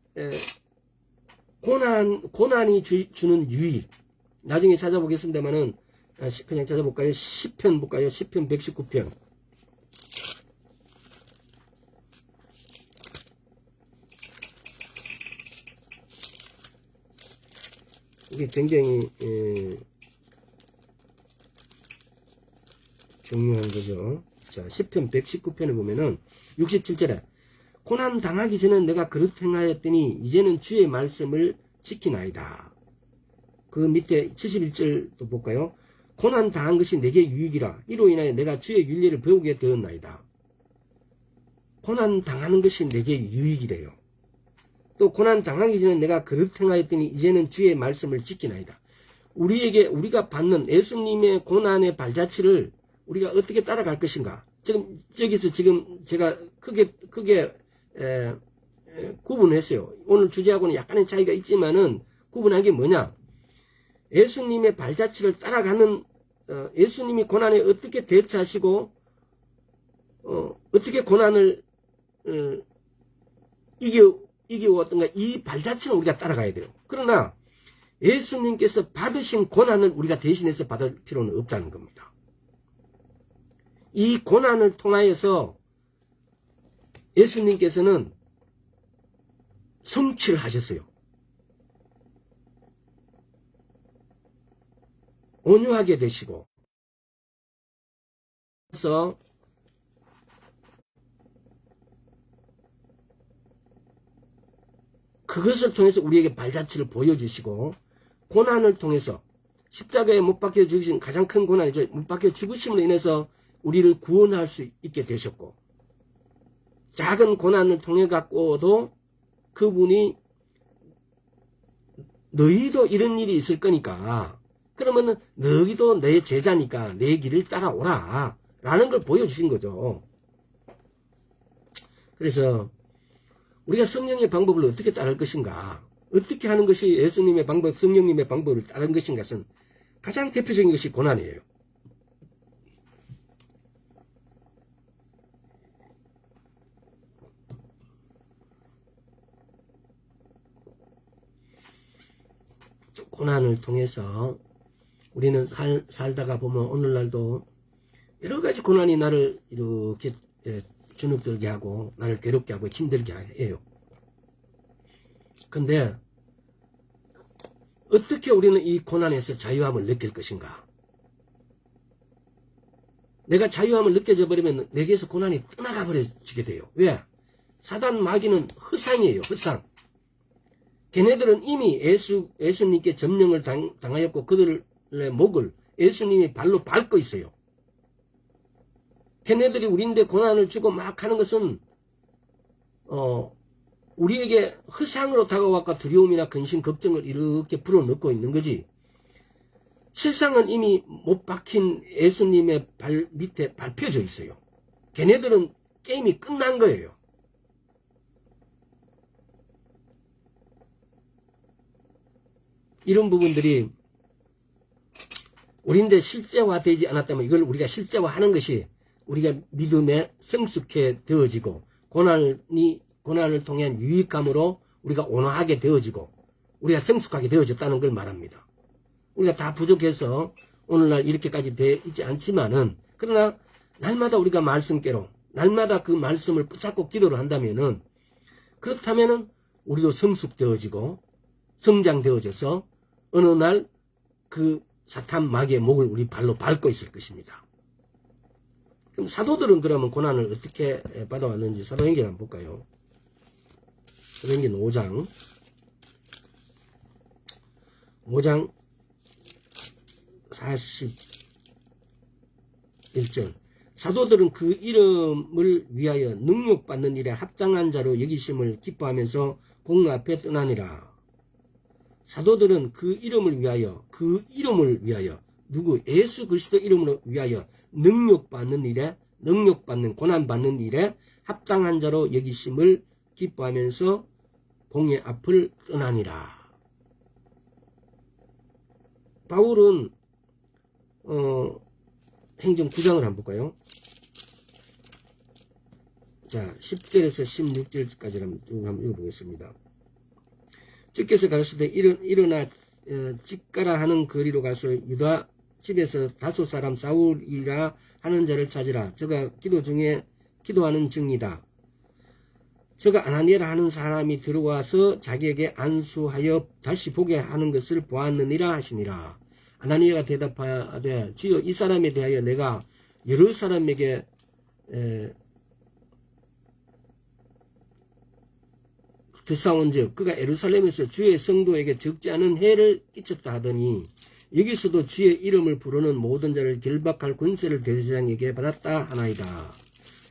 고난이 주는 유익, 나중에 찾아보겠습니다만은 그냥 찾아볼까요? 10편 볼까요? 10편 119편. 이게 굉장히 중요한 거죠. 자, 10편 119편에 보면은 67절에 고난 당하기 전에 내가 그릇 행하였더니 이제는 주의 말씀을 지키나이다. 그 밑에 71절도 볼까요? 고난 당한 것이 내게 유익이라 이로 인하여 내가 주의 윤리를 배우게 되었나이다. 고난 당하는 것이 내게 유익이래요. 또 고난 당하기 전에 내가 그릇 행하였더니 이제는 주의 말씀을 지키나이다. 우리가 받는 예수님의 고난의 발자취를 우리가 어떻게 따라갈 것인가? 저기서 제가 크게 구분했어요. 오늘 주제하고는 약간의 차이가 있지만은 구분한 게 뭐냐? 예수님의 발자취를 따라가는 예수님이 고난에 어떻게 대처하시고 어떻게 고난을 이겨왔던가 이 발자취는 우리가 따라가야 돼요. 그러나 예수님께서 받으신 고난을 우리가 대신해서 받을 필요는 없다는 겁니다. 이 고난을 통하여서 예수님께서는 성취를 하셨어요. 온유하게 되시고 그래서 그것을 통해서 우리에게 발자취를 보여주시고 고난을 통해서 십자가에 못 박혀 죽으신 가장 큰 고난이죠. 못 박혀 죽으심으로 인해서 우리를 구원할 수 있게 되셨고 작은 고난을 통해 갖고도 그분이 너희도 이런 일이 있을 거니까 그러면은 너희도 내 제자니까 내 길을 따라오라 라는 걸 보여주신 거죠. 그래서 우리가 성령의 방법을 어떻게 따를 것인가, 어떻게 하는 것이 예수님의 방법, 성령님의 방법을 따르는 것인가는 가장 대표적인 것이 고난이에요. 고난을 통해서 우리는 살다가 보면 오늘날도 여러 가지 고난이 나를 이렇게 주눅들게 하고 나를 괴롭게 하고 힘들게 해요. 근데 어떻게 우리는 이 고난에서 자유함을 느낄 것인가? 내가 자유함을 느껴져 버리면 내게서 고난이 떠나가 버려지게 돼요. 왜? 사단 마귀는 허상이에요. 허상. 걔네들은 이미 예수님께 점령을 당하였고 그들의 목을 예수님이 발로 밟고 있어요. 걔네들이 우리인데 고난을 주고 막 하는 것은 우리에게 허상으로 다가와서 두려움이나 근심, 걱정을 이렇게 불어넣고 있는 거지. 실상은 이미 못 박힌 예수님의 발 밑에 밟혀져 있어요. 걔네들은 게임이 끝난 거예요. 이런 부분들이 우리인데 실제화되지 않았다면 이걸 우리가 실제화하는 것이 우리가 믿음에 성숙해 되어지고 고난을 통한 유익감으로 우리가 온화하게 되어지고 우리가 성숙하게 되어졌다는 걸 말합니다. 우리가 다 부족해서 오늘날 이렇게까지 되어 있지 않지만은 그러나 날마다 우리가 말씀께로 날마다 그 말씀을 붙잡고 기도를 한다면은 그렇다면은 우리도 성숙되어지고 성장되어져서 어느 날 그 사탄 마귀의 목을 우리 발로 밟고 있을 것입니다. 그럼 사도들은 그러면 고난을 어떻게 받아왔는지 사도행전 한번 볼까요? 사도행전 5장 41절 사도들은 그 이름을 위하여 능력받는 일에 합당한 자로 여기심을 기뻐하면서 공 앞에 떠나니라. 사도들은 그 이름을 위하여 누구 예수 그리스도 이름으로 위하여 능력받는 일에 고난받는 일에 합당한 자로 여기심을 기뻐하면서 공의 앞을 떠나니라. 바울은 행전 9장을 한번 볼까요? 자 10절에서 16절까지 한번 읽어보겠습니다. 주께서 가르치되 일어나 찍가라 하는 거리로 가서 유다 집에서 다소 사람 사울이라 하는 자를 찾으라. 저가 기도 중에 기도하는 중이다. 저가 아나니아라 하는 사람이 들어와서 자기에게 안수하여 다시 보게 하는 것을 보았느니라 하시니라. 아나니아가 대답하되 주여 이 사람에 대하여 내가 여러 사람에게 듣사온즉 그가 예루살렘에서 주의 성도에게 적지 않은 해를 끼쳤다 하더니 여기서도 주의 이름을 부르는 모든 자를 결박할 권세를 대제사장에게 받았다 하나이다.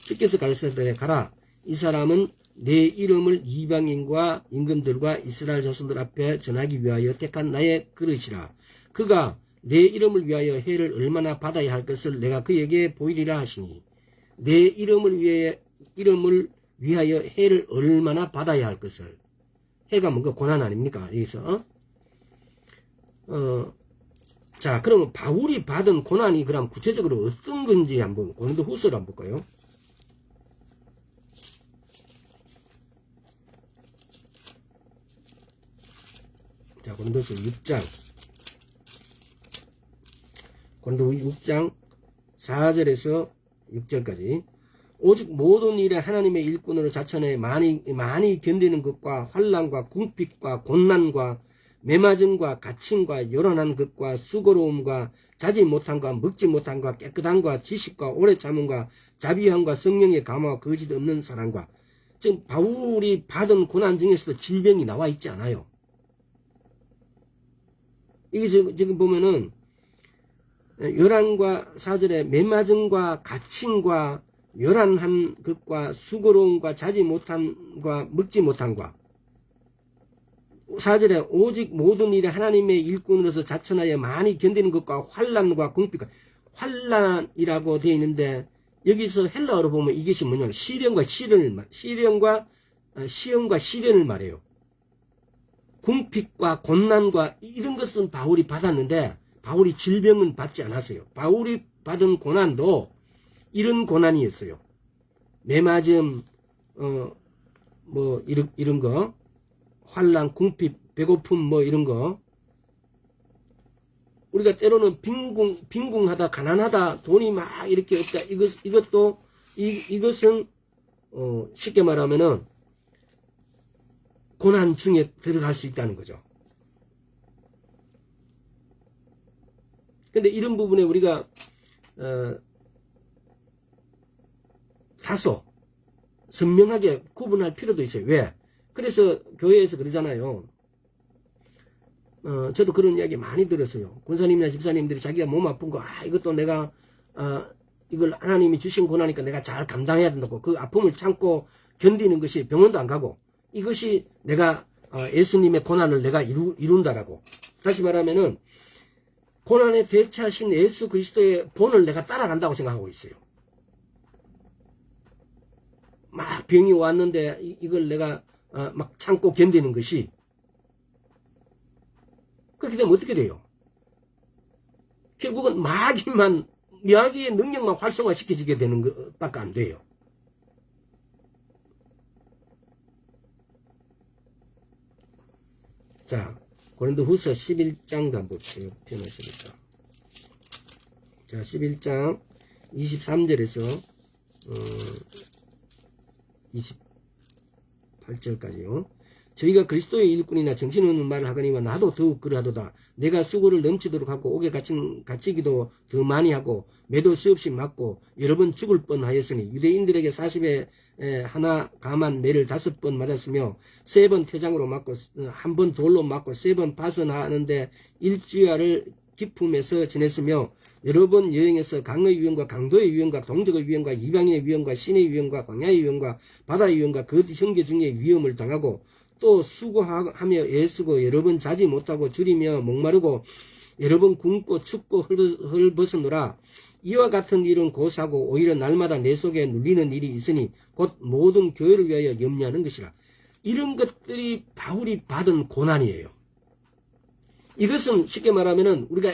주께서 가르치되 가라. 이 사람은 내 이름을 이방인과 임금들과 이스라엘 자손들 앞에 전하기 위하여 택한 나의 그릇이라. 그가 내 이름을 위하여 해를 얼마나 받아야 할 것을 내가 그에게 보이리라 하시니 내 이름을 위하여 해를 얼마나 받아야 할 것을. 해가 뭔가 고난 아닙니까? 여기서 자 그러면 바울이 받은 고난이 그럼 구체적으로 어떤 건지 한번 고린도후서를 한번 볼까요? 자 고린도후서 6장 4절에서 6절까지 오직 모든 일에 하나님의 일꾼으로 자천해 많이 견디는 것과 환난과 궁핍과 곤난과 매맞음과 갇힘과 요란한 것과 수고로움과 자지 못함과 먹지 못함과 깨끗함과 지식과 오래 참음과 자비함과 성령의 감화와 거짓 없는 사랑과. 지금 바울이 받은 고난 중에서도 질병이 나와 있지 않아요. 이게 지금 보면은 요란과 4절에 매맞음과 갇힘과 요란한 것과 수고로움과 자지 못함과 먹지 못함과 4절에 오직 모든 일에 하나님의 일꾼으로서 자천하여 많이 견디는 것과 환난과 궁핍과, 환난이라고 되어 있는데 여기서 헬라어로 보면 이것이 뭐냐면 시련과 시련을 말해요. 궁핍과 고난과 이런 것은 바울이 받았는데 바울이 질병은 받지 않았어요. 바울이 받은 고난도 이런 고난이었어요. 매맞음, 이런 거, 환난, 궁핍, 배고픔, 이런 거. 우리가 때로는 빈궁하다, 가난하다, 돈이 막 이렇게 없다. 이것은, 쉽게 말하면은, 고난 중에 들어갈 수 있다는 거죠. 근데 이런 부분에 우리가, 다소, 선명하게 구분할 필요도 있어요. 왜? 그래서 교회에서 그러잖아요. 저도 그런 이야기 많이 들었어요. 권사님이나 집사님들이 자기가 몸 아픈 거, 이것도 내가, 이걸 하나님이 주신 고난이니까 내가 잘 감당해야 된다고 그 아픔을 참고 견디는 것이 병원도 안 가고 이것이 내가, 예수님의 고난을 내가 이룬다라고. 다시 말하면은, 고난에 대처하신 예수 그리스도의 본을 내가 따라간다고 생각하고 있어요. 막 병이 왔는데 이걸 내가 막 참고 견디는 것이 그렇게 되면 어떻게 돼요? 결국은 마귀의 능력만 활성화시켜지게 되는 것밖에 안 돼요. 자, 고린도후서 11장도 한번 봅시다. 편했으니까. 자, 11장 23절에서 28절까지요. 저희가 그리스도의 일꾼이나 정신없는 말을 하거니와 나도 더욱 그러하도다. 내가 수고를 넘치도록 하고 옥에 갇히기도 더 많이 하고 매도 수없이 맞고 여러 번 죽을 뻔하였으니 유대인들에게 40에 하나 감한 매를 5번 맞았으며 3번 태장으로 맞고 1번 돌로 맞고 3번 파선하는데 일주야를 기품에서 지냈으며 여러 번 여행해서 강의 위험과 강도의 위험과 동족의 위험과 이방인의 위험과 신의 위험과 광야의 위험과 바다의 위험과 그 형제 중에 위험을 당하고 또 수고하며 애쓰고 여러 번 자지 못하고 줄이며 목마르고 여러 번 굶고 춥고 헐벗었노라. 이와 같은 일은 고사고 오히려 날마다 내 속에 눌리는 일이 있으니 곧 모든 교회를 위하여 염려하는 것이라. 이런 것들이 바울이 받은 고난이에요. 이것은 쉽게 말하면은 우리가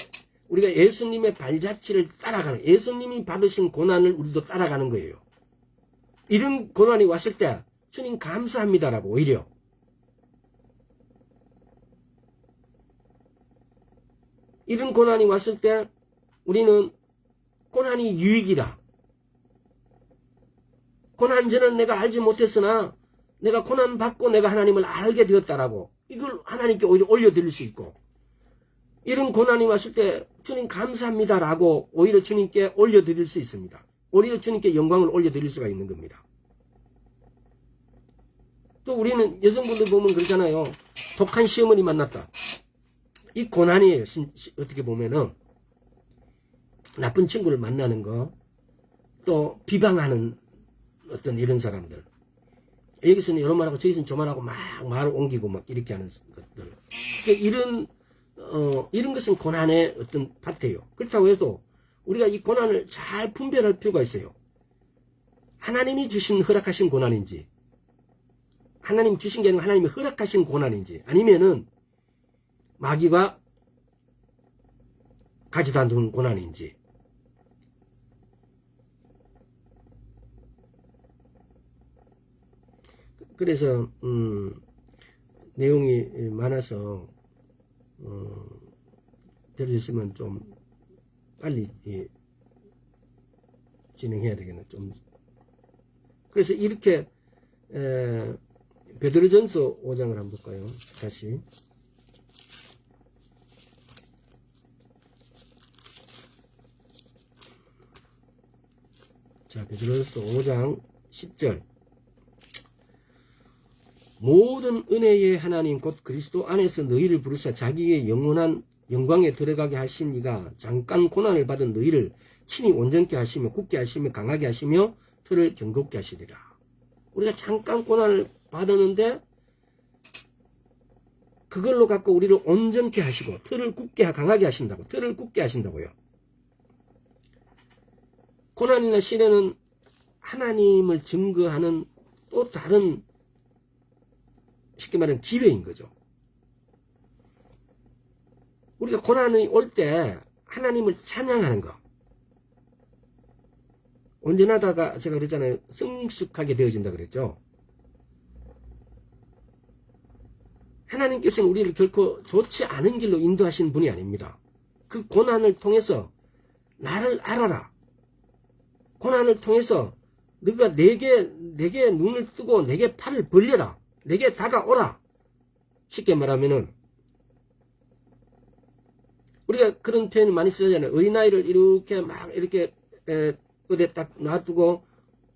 예수님의 발자취를 따라가는, 예수님이 받으신 고난을 우리도 따라가는 거예요. 이런 고난이 왔을 때 주님 감사합니다라고 오히려 이런 고난이 왔을 때 우리는 고난이 유익이다. 고난 전은 내가 알지 못했으나 내가 고난 받고 내가 하나님을 알게 되었다라고 이걸 하나님께 오히려 올려드릴 수 있고 이런 고난이 왔을 때 주님 감사합니다라고 오히려 주님께 올려드릴 수 있습니다. 오히려 주님께 영광을 올려드릴 수가 있는 겁니다. 또 우리는 여성분들 보면 그러잖아요. 독한 시어머니 만났다. 이 고난이에요. 어떻게 보면은 나쁜 친구를 만나는 거, 또 비방하는 어떤 이런 사람들. 여기서는 이런 말하고 저기서는 저 말하고 막 말을 옮기고 막 이렇게 하는 것들. 그러니까 이런 것은 고난의 어떤 파트예요. 그렇다고 해도 우리가 이 고난을 잘 분별할 필요가 있어요. 하나님이 허락하신 고난인지, 하나님 주신 게 아니고 하나님이 허락하신 고난인지, 아니면은 마귀가 가져다 둔 고난인지. 그래서 내용이 많아서 들으셨으면 좀 빨리 진행해야 되겠네. 좀. 그래서 이렇게 베드로전서 5장을 한번 볼까요? 다시. 자, 베드로전서 5장 10절. 모든 은혜의 하나님 곧 그리스도 안에서 너희를 부르사 자기의 영원한 영광에 들어가게 하신 이가 잠깐 고난을 받은 너희를 친히 온전케 하시며 굳게 하시며 강하게 하시며 틀을 견고케 하시리라. 우리가 잠깐 고난을 받았는데 그걸로 갖고 우리를 온전케 하시고 틀을 굳게 강하게 하신다고. 틀을 굳게 하신다고요. 고난이나 시련은 하나님을 증거하는 또 다른 쉽게 말하면 기회인 거죠. 우리가 고난이 올 때 하나님을 찬양하는 거. 온전하다가 제가 그랬잖아요. 성숙하게 되어진다 그랬죠. 하나님께서는 우리를 결코 좋지 않은 길로 인도하신 분이 아닙니다. 그 고난을 통해서 나를 알아라. 고난을 통해서 너가 내게 눈을 뜨고 내게 팔을 벌려라. 내게 다가오라. 쉽게 말하면은 우리가 그런 표현을 많이 쓰잖아요. 어린아이를 이렇게 막 이렇게 어디에 딱 놔두고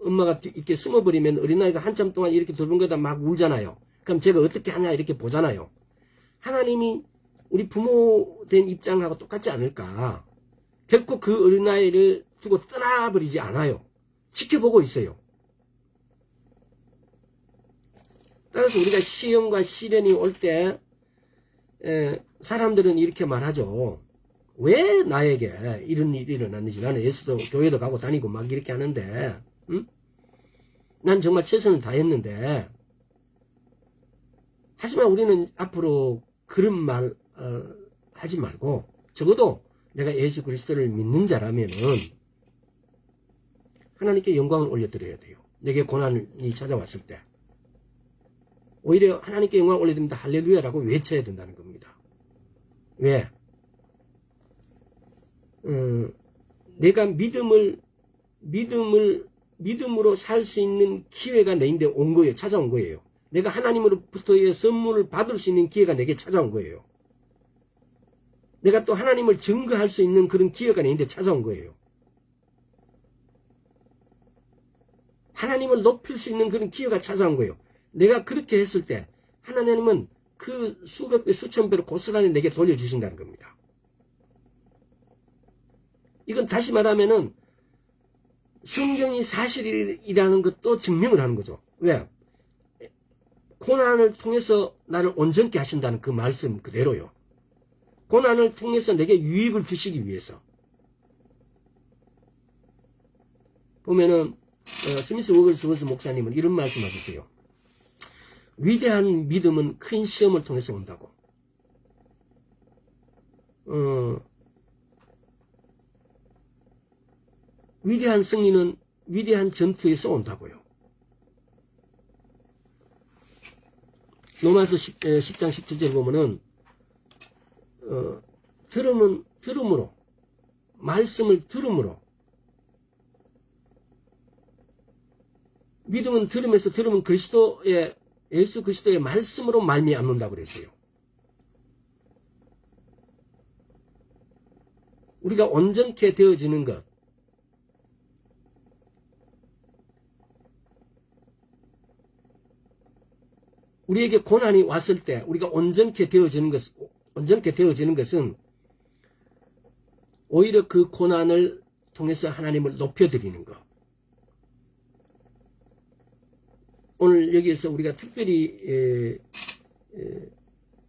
엄마가 이렇게 숨어버리면 어린아이가 한참 동안 이렇게 돌변거리다 막 울잖아요. 그럼 제가 어떻게 하냐 이렇게 보잖아요. 하나님이 우리 부모 된 입장하고 똑같지 않을까. 결코 그 어린아이를 두고 떠나버리지 않아요. 지켜보고 있어요. 따라서 우리가 시험과 시련이 올 때 사람들은 이렇게 말하죠. 왜 나에게 이런 일이 일어났는지. 나는 예수도 교회도 가고 다니고 막 이렇게 하는데 응? 난 정말 최선을 다했는데. 하지만 우리는 앞으로 그런 말 하지 말고 적어도 내가 예수 그리스도를 믿는 자라면은 하나님께 영광을 올려드려야 돼요. 내게 고난이 찾아왔을 때 오히려 하나님께 영광을 올려드립니다. 할렐루야라고 외쳐야 된다는 겁니다. 왜? 내가 믿음으로 살 수 있는 기회가 내인데 온 거예요. 찾아온 거예요. 내가 하나님으로부터의 선물을 받을 수 있는 기회가 내게 찾아온 거예요. 내가 또 하나님을 증거할 수 있는 그런 기회가 내인데 찾아온 거예요. 하나님을 높일 수 있는 그런 기회가 찾아온 거예요. 내가 그렇게 했을 때 하나님은 그 수백 배 수천 배로 고스란히 내게 돌려주신다는 겁니다. 이건 다시 말하면은 성경이 사실이라는 것도 증명을 하는 거죠. 왜? 고난을 통해서 나를 온전케 하신다는 그 말씀 그대로요. 고난을 통해서 내게 유익을 주시기 위해서. 보면은 스미스 워글스워스 목사님은 이런 말씀 하셨어요. 위대한 믿음은 큰 시험을 통해서 온다고. 위대한 승리는 위대한 전투에서 온다고요. 로마서 10장 17절 보면은 들음은 들음으로, 말씀을 들음으로, 믿음은 들음에서, 들음은 그리스도의, 예수 그리스도의 말씀으로 말미암는다고 그랬어요. 우리가 온전케 되어지는 것, 우리에게 고난이 왔을 때 우리가 온전케 되어지는 것은 오히려 그 고난을 통해서 하나님을 높여드리는 것. 오늘 여기에서 우리가 특별히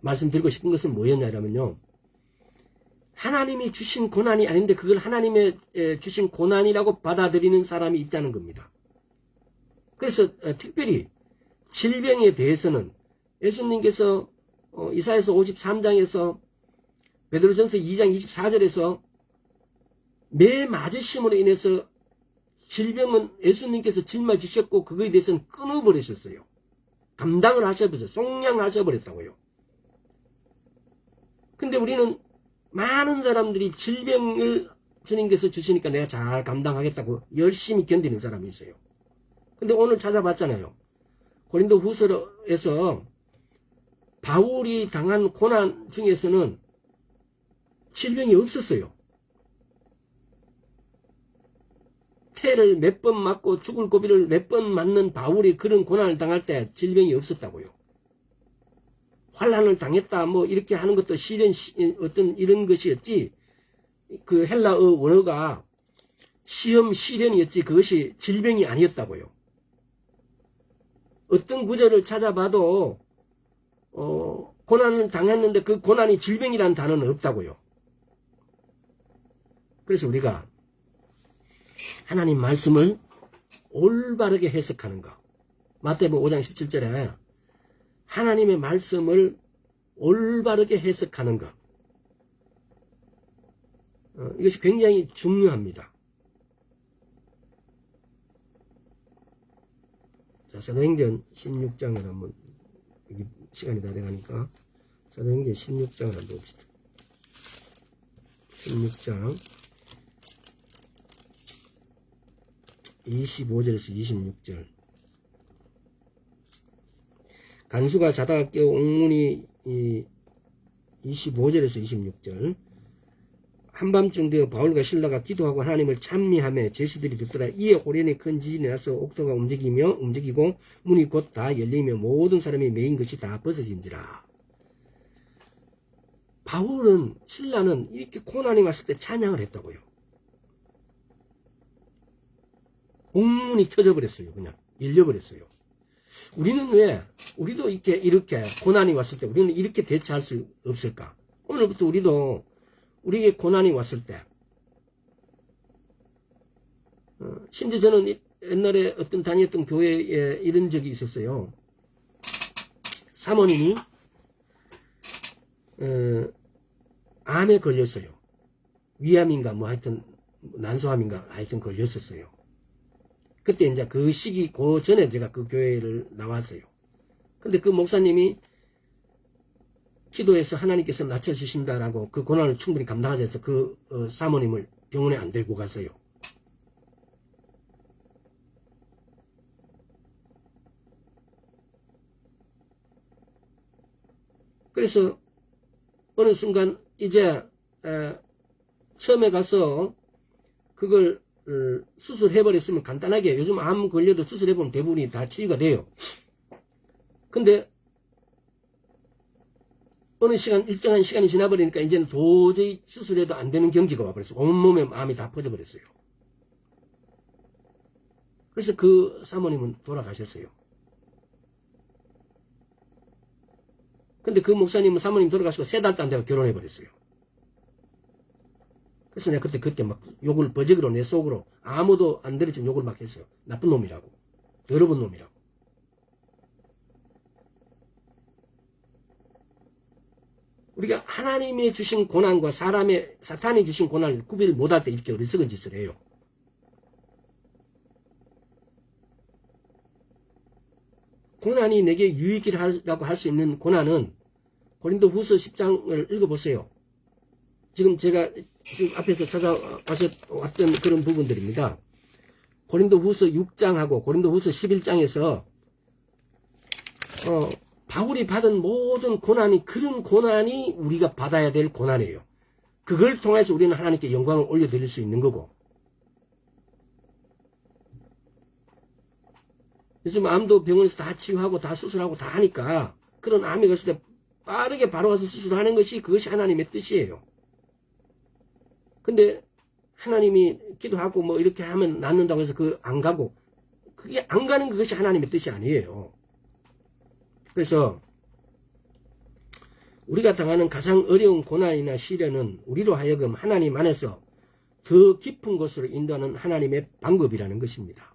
말씀드리고 싶은 것은 뭐였냐면요. 하나님이 주신 고난이 아닌데 그걸 하나님의 주신 고난이라고 받아들이는 사람이 있다는 겁니다. 그래서 특별히 질병에 대해서는 예수님께서 이사야서 53장에서 베드로전서 2장 24절에서 매 맞으심으로 인해서 질병은 예수님께서 짊어지셨고 그거에 대해서는 끊어버리셨어요. 감당을 하셔버렸어요. 속량하셔버렸다고요. 근데 우리는 많은 사람들이 질병을 주님께서 주시니까 내가 잘 감당하겠다고 열심히 견디는 사람이 있어요. 근데 오늘 찾아봤잖아요. 고린도 후서에서 바울이 당한 고난 중에서는 질병이 없었어요. 태를 몇 번 맞고 죽을 고비를 몇 번 맞는 바울이 그런 고난을 당할 때 질병이 없었다고요. 환난을 당했다 뭐 이렇게 하는 것도 시련 어떤 이런 것이었지, 그 헬라어 원어가 시험 시련이었지 그것이 질병이 아니었다고요. 어떤 구절을 찾아봐도 고난을 당했는데 그 고난이 질병이라는 단어는 없다고요. 그래서 우리가 하나님 말씀을 올바르게 해석하는 것. 마태복음 5장 17절에 하나님의 말씀을 올바르게 해석하는 것. 이것이 굉장히 중요합니다. 자, 사도행전 16장을 한번, 여기 시간이 다 돼가니까, 사도행전 16장을 한번 봅시다. 16장 25절에서 26절. 간수가 자다가 깨어 옥문이 25절에서 26절. 한밤중 되어 바울과 실라가 기도하고 하나님을 찬미하며 제수들이 듣더라. 이에 호련히 큰 지진이 나서 옥토가 움직이고 문이 곧 다 열리며 모든 사람이 메인 것이 다 벗어진지라. 바울은 신라는 이렇게 고난이 왔을 때 찬양을 했다고요. 옥문이 터져버렸어요. 그냥 열려버렸어요. 우리는 왜 우리도 이렇게 고난이 왔을 때 우리는 이렇게 대처할 수 없을까? 오늘부터 우리에게 고난이 왔을 때 심지어 저는 옛날에 어떤 다녔던 교회에 이런 적이 있었어요. 사모님이 암에 걸렸어요. 위암인가 뭐 하여튼 난소암인가 하여튼 걸렸었어요. 그때 이제 그 시기 그 전에 제가 그 교회를 나왔어요. 근데 그 목사님이 기도해서 하나님께서 낮춰주신다라고 그 고난을 충분히 감당하자 해서 그 사모님을 병원에 안 데리고 갔어요. 그래서 어느 순간 이제 처음에 가서 그걸 수술해버렸으면 간단하게 요즘 암 걸려도 수술해보면 대부분이 다 치유가 돼요. 근데 어느 시간 일정한 시간이 지나버리니까 이제는 도저히 수술해도 안 되는 경지가 와버렸어요. 온몸에 암이 다 퍼져버렸어요. 그래서 그 사모님은 돌아가셨어요. 근데 그 목사님은 사모님 돌아가시고 3달도 안 되고 결혼해버렸어요. 그래서 내가 그때 막 욕을 버적으로 내 속으로 아무도 안 들었지만 욕을 막 했어요. 나쁜 놈이라고. 더러운 놈이라고. 우리가 하나님이 주신 고난과 사탄이 주신 고난을 구별 못할 때 이렇게 어리석은 짓을 해요. 고난이 내게 유익이라고 할 수 있는 고난은 고린도후서 10장을 읽어보세요. 지금 제가 지금 앞에서 찾아왔던 그런 부분들입니다. 고린도후서 6장하고 고린도후서 11장에서 바울이 받은 모든 고난이 그런 고난이 우리가 받아야 될 고난이에요. 그걸 통해서 우리는 하나님께 영광을 올려드릴 수 있는 거고. 요즘 암도 병원에서 다 치유하고 다 수술하고 다 하니까 그런 암이 걸렸을 때 빠르게 바로 가서 수술하는 것이 그것이 하나님의 뜻이에요. 근데 하나님이 기도하고 뭐 이렇게 하면 낫는다고 해서 안 가고 그게 안 가는 그것이 하나님의 뜻이 아니에요. 그래서 우리가 당하는 가장 어려운 고난이나 시련은 우리로 하여금 하나님 안에서 더 깊은 곳으로 인도하는 하나님의 방법이라는 것입니다.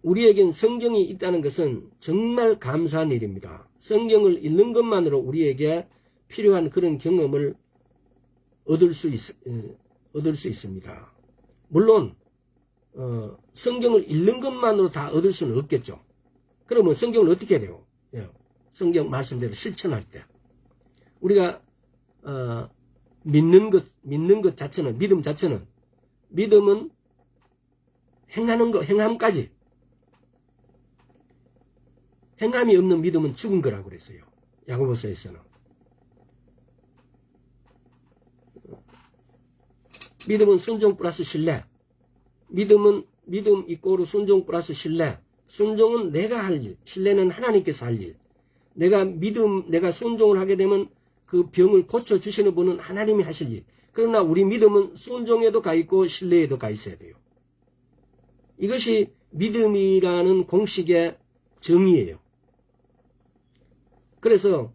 우리에겐 성경이 있다는 것은 정말 감사한 일입니다. 성경을 읽는 것만으로 우리에게 필요한 그런 경험을 얻을 수 있습니다. 물론 성경을 읽는 것만으로 다 얻을 수는 없겠죠. 그러면 성경을 어떻게 해야 돼요? 성경 말씀대로 실천할 때 우리가 믿는 것 자체는 믿음은 행함까지. 행함이 없는 믿음은 죽은 거라고 그랬어요. 야고보서에서는. 믿음은 순종 플러스 신뢰. 믿음 이꼬르 순종 플러스 신뢰. 순종은 내가 할 일, 신뢰는 하나님께서 할 일. 내가 순종을 하게 되면 그 병을 고쳐주시는 분은 하나님이 하실 일. 그러나 우리 믿음은 순종에도 가 있고 신뢰에도 가 있어야 돼요. 이것이 믿음이라는 공식의 정의예요. 그래서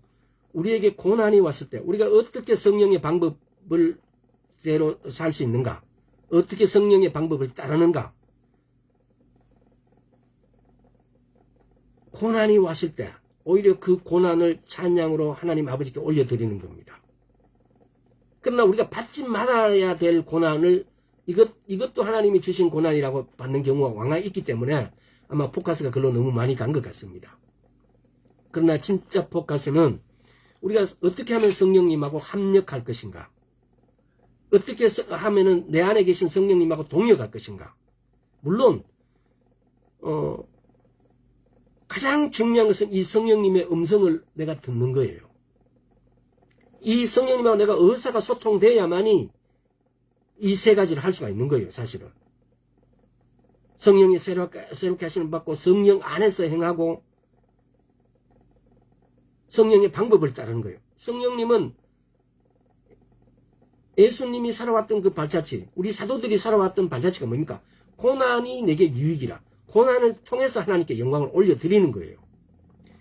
우리에게 고난이 왔을 때 우리가 어떻게 성령의 방법을 대로 살 수 있는가? 어떻게 성령의 방법을 따르는가? 고난이 왔을 때 오히려 그 고난을 찬양으로 하나님 아버지께 올려드리는 겁니다. 그러나 우리가 받지 말아야 될 고난을 이것도 하나님이 주신 고난이라고 받는 경우가 왕왕 있기 때문에 아마 포커스가 그걸로 너무 많이 간 것 같습니다. 그러나 진짜 포커스는 우리가 어떻게 하면 성령님하고 합력할 것인가? 어떻게 하면은 내 안에 계신 성령님하고 동역할 것인가? 물론 가장 중요한 것은 이 성령님의 음성을 내가 듣는 거예요. 이 성령님하고 내가 의사가 소통돼야만이 이 세 가지를 할 수가 있는 거예요, 사실은. 성령이 새롭게 하시는 받고 성령 안에서 행하고 성령의 방법을 따르는 거예요. 성령님은 예수님이 살아왔던 그 발자취, 우리 사도들이 살아왔던 발자취가 뭡니까? 고난이 내게 유익이라. 고난을 통해서 하나님께 영광을 올려드리는 거예요.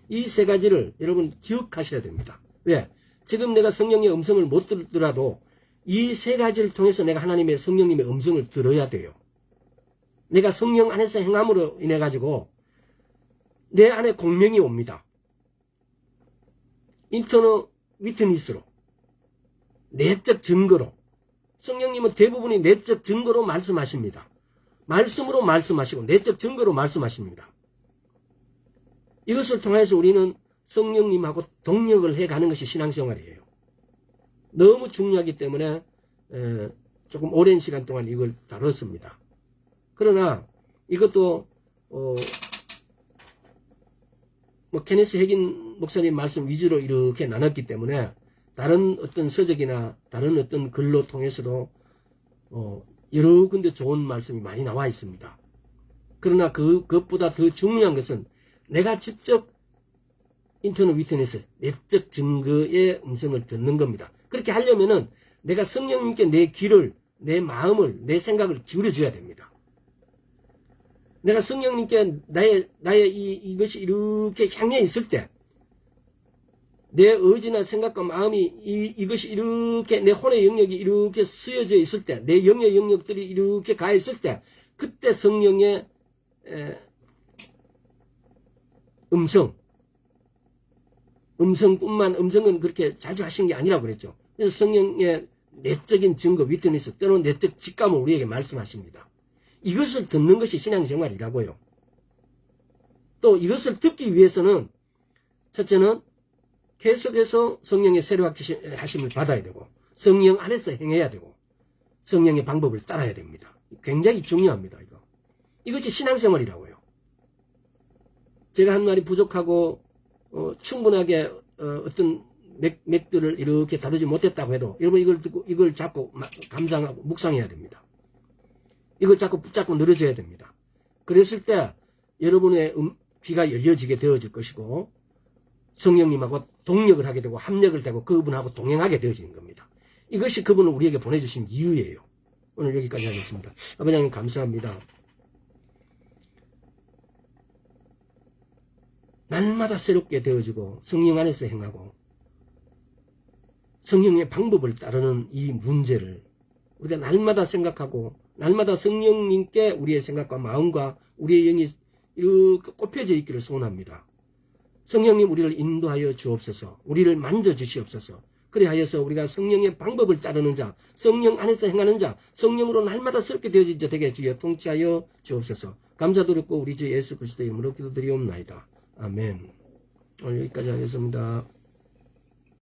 이 세 가지를 여러분 기억하셔야 됩니다. 왜? 지금 내가 성령의 음성을 못 듣더라도 이 세 가지를 통해서 내가 하나님의 성령님의 음성을 들어야 돼요. 내가 성령 안에서 행함으로 인해 가지고 내 안에 공명이 옵니다. 인터너 위트니스로, 내적 증거로. 성령님은 대부분이 내적 증거로 말씀하십니다. 말씀으로 말씀하시고 내적 증거로 말씀하십니다. 이것을 통해서 우리는 성령님하고 동력을 해가는 것이 신앙생활이에요. 너무 중요하기 때문에 조금 오랜 시간 동안 이걸 다뤘습니다. 그러나 이것도 케네스 해긴 목사님 말씀 위주로 이렇게 나눴기 때문에 다른 어떤 서적이나 다른 어떤 글로 통해서도 여러 군데 좋은 말씀이 많이 나와 있습니다. 그러나 그것보다 더 중요한 것은 내가 직접 인터넷 위트니스, 내적 증거의 음성을 듣는 겁니다. 그렇게 하려면은 내가 성령님께 내 귀를, 내 마음을, 내 생각을 기울여 줘야 됩니다. 내가 성령님께 나의 이것이 이렇게 향해 있을 때, 내 의지나 생각과 마음이 이것이 이렇게 내 혼의 영역이 이렇게 쓰여져 있을 때, 내 영의 영역들이 이렇게 가 있을 때, 그때 성령의 음성은 그렇게 자주 하시는 게 아니라고 그랬죠. 그래서 성령의 내적인 증거, 위트니스, 때로는 내적 직감을 우리에게 말씀하십니다. 이것을 듣는 것이 신앙생활이라고요. 또 이것을 듣기 위해서는 첫째는 계속해서 성령의 새로하심을 받아야 되고 성령 안에서 행해야 되고 성령의 방법을 따라야 됩니다. 굉장히 중요합니다. 이것이 신앙생활이라고요. 제가 한 말이 부족하고 충분하게 어떤 맥들을 이렇게 다루지 못했다고 해도 여러분 이걸 듣고 이걸 자꾸 감상하고 묵상해야 됩니다. 이걸 자꾸 붙잡고 늘어져야 됩니다. 그랬을 때 여러분의 귀가 열려지게 되어질 것이고 성령님하고 동력을 하게 되고 합력을 되고 그분하고 동행하게 되어지는 겁니다. 이것이 그분을 우리에게 보내주신 이유예요. 오늘 여기까지 하겠습니다. 아버지 하나님 감사합니다. 날마다 새롭게 되어지고 성령 안에서 행하고 성령의 방법을 따르는 이 문제를 우리가 날마다 생각하고 날마다 성령님께 우리의 생각과 마음과 우리의 영이 이렇게 꼽혀져 있기를 소원합니다. 성령님 우리를 인도하여 주옵소서. 우리를 만져주시옵소서. 그리하여서 우리가 성령의 방법을 따르는 자, 성령 안에서 행하는 자, 성령으로 날마다 새롭게 되어진 자 되게 주여 통치하여 주옵소서. 감사드렸고 우리 주 예수 그리스도의 이름으로 기도드리옵나이다. 아멘. 오늘 여기까지 하겠습니다.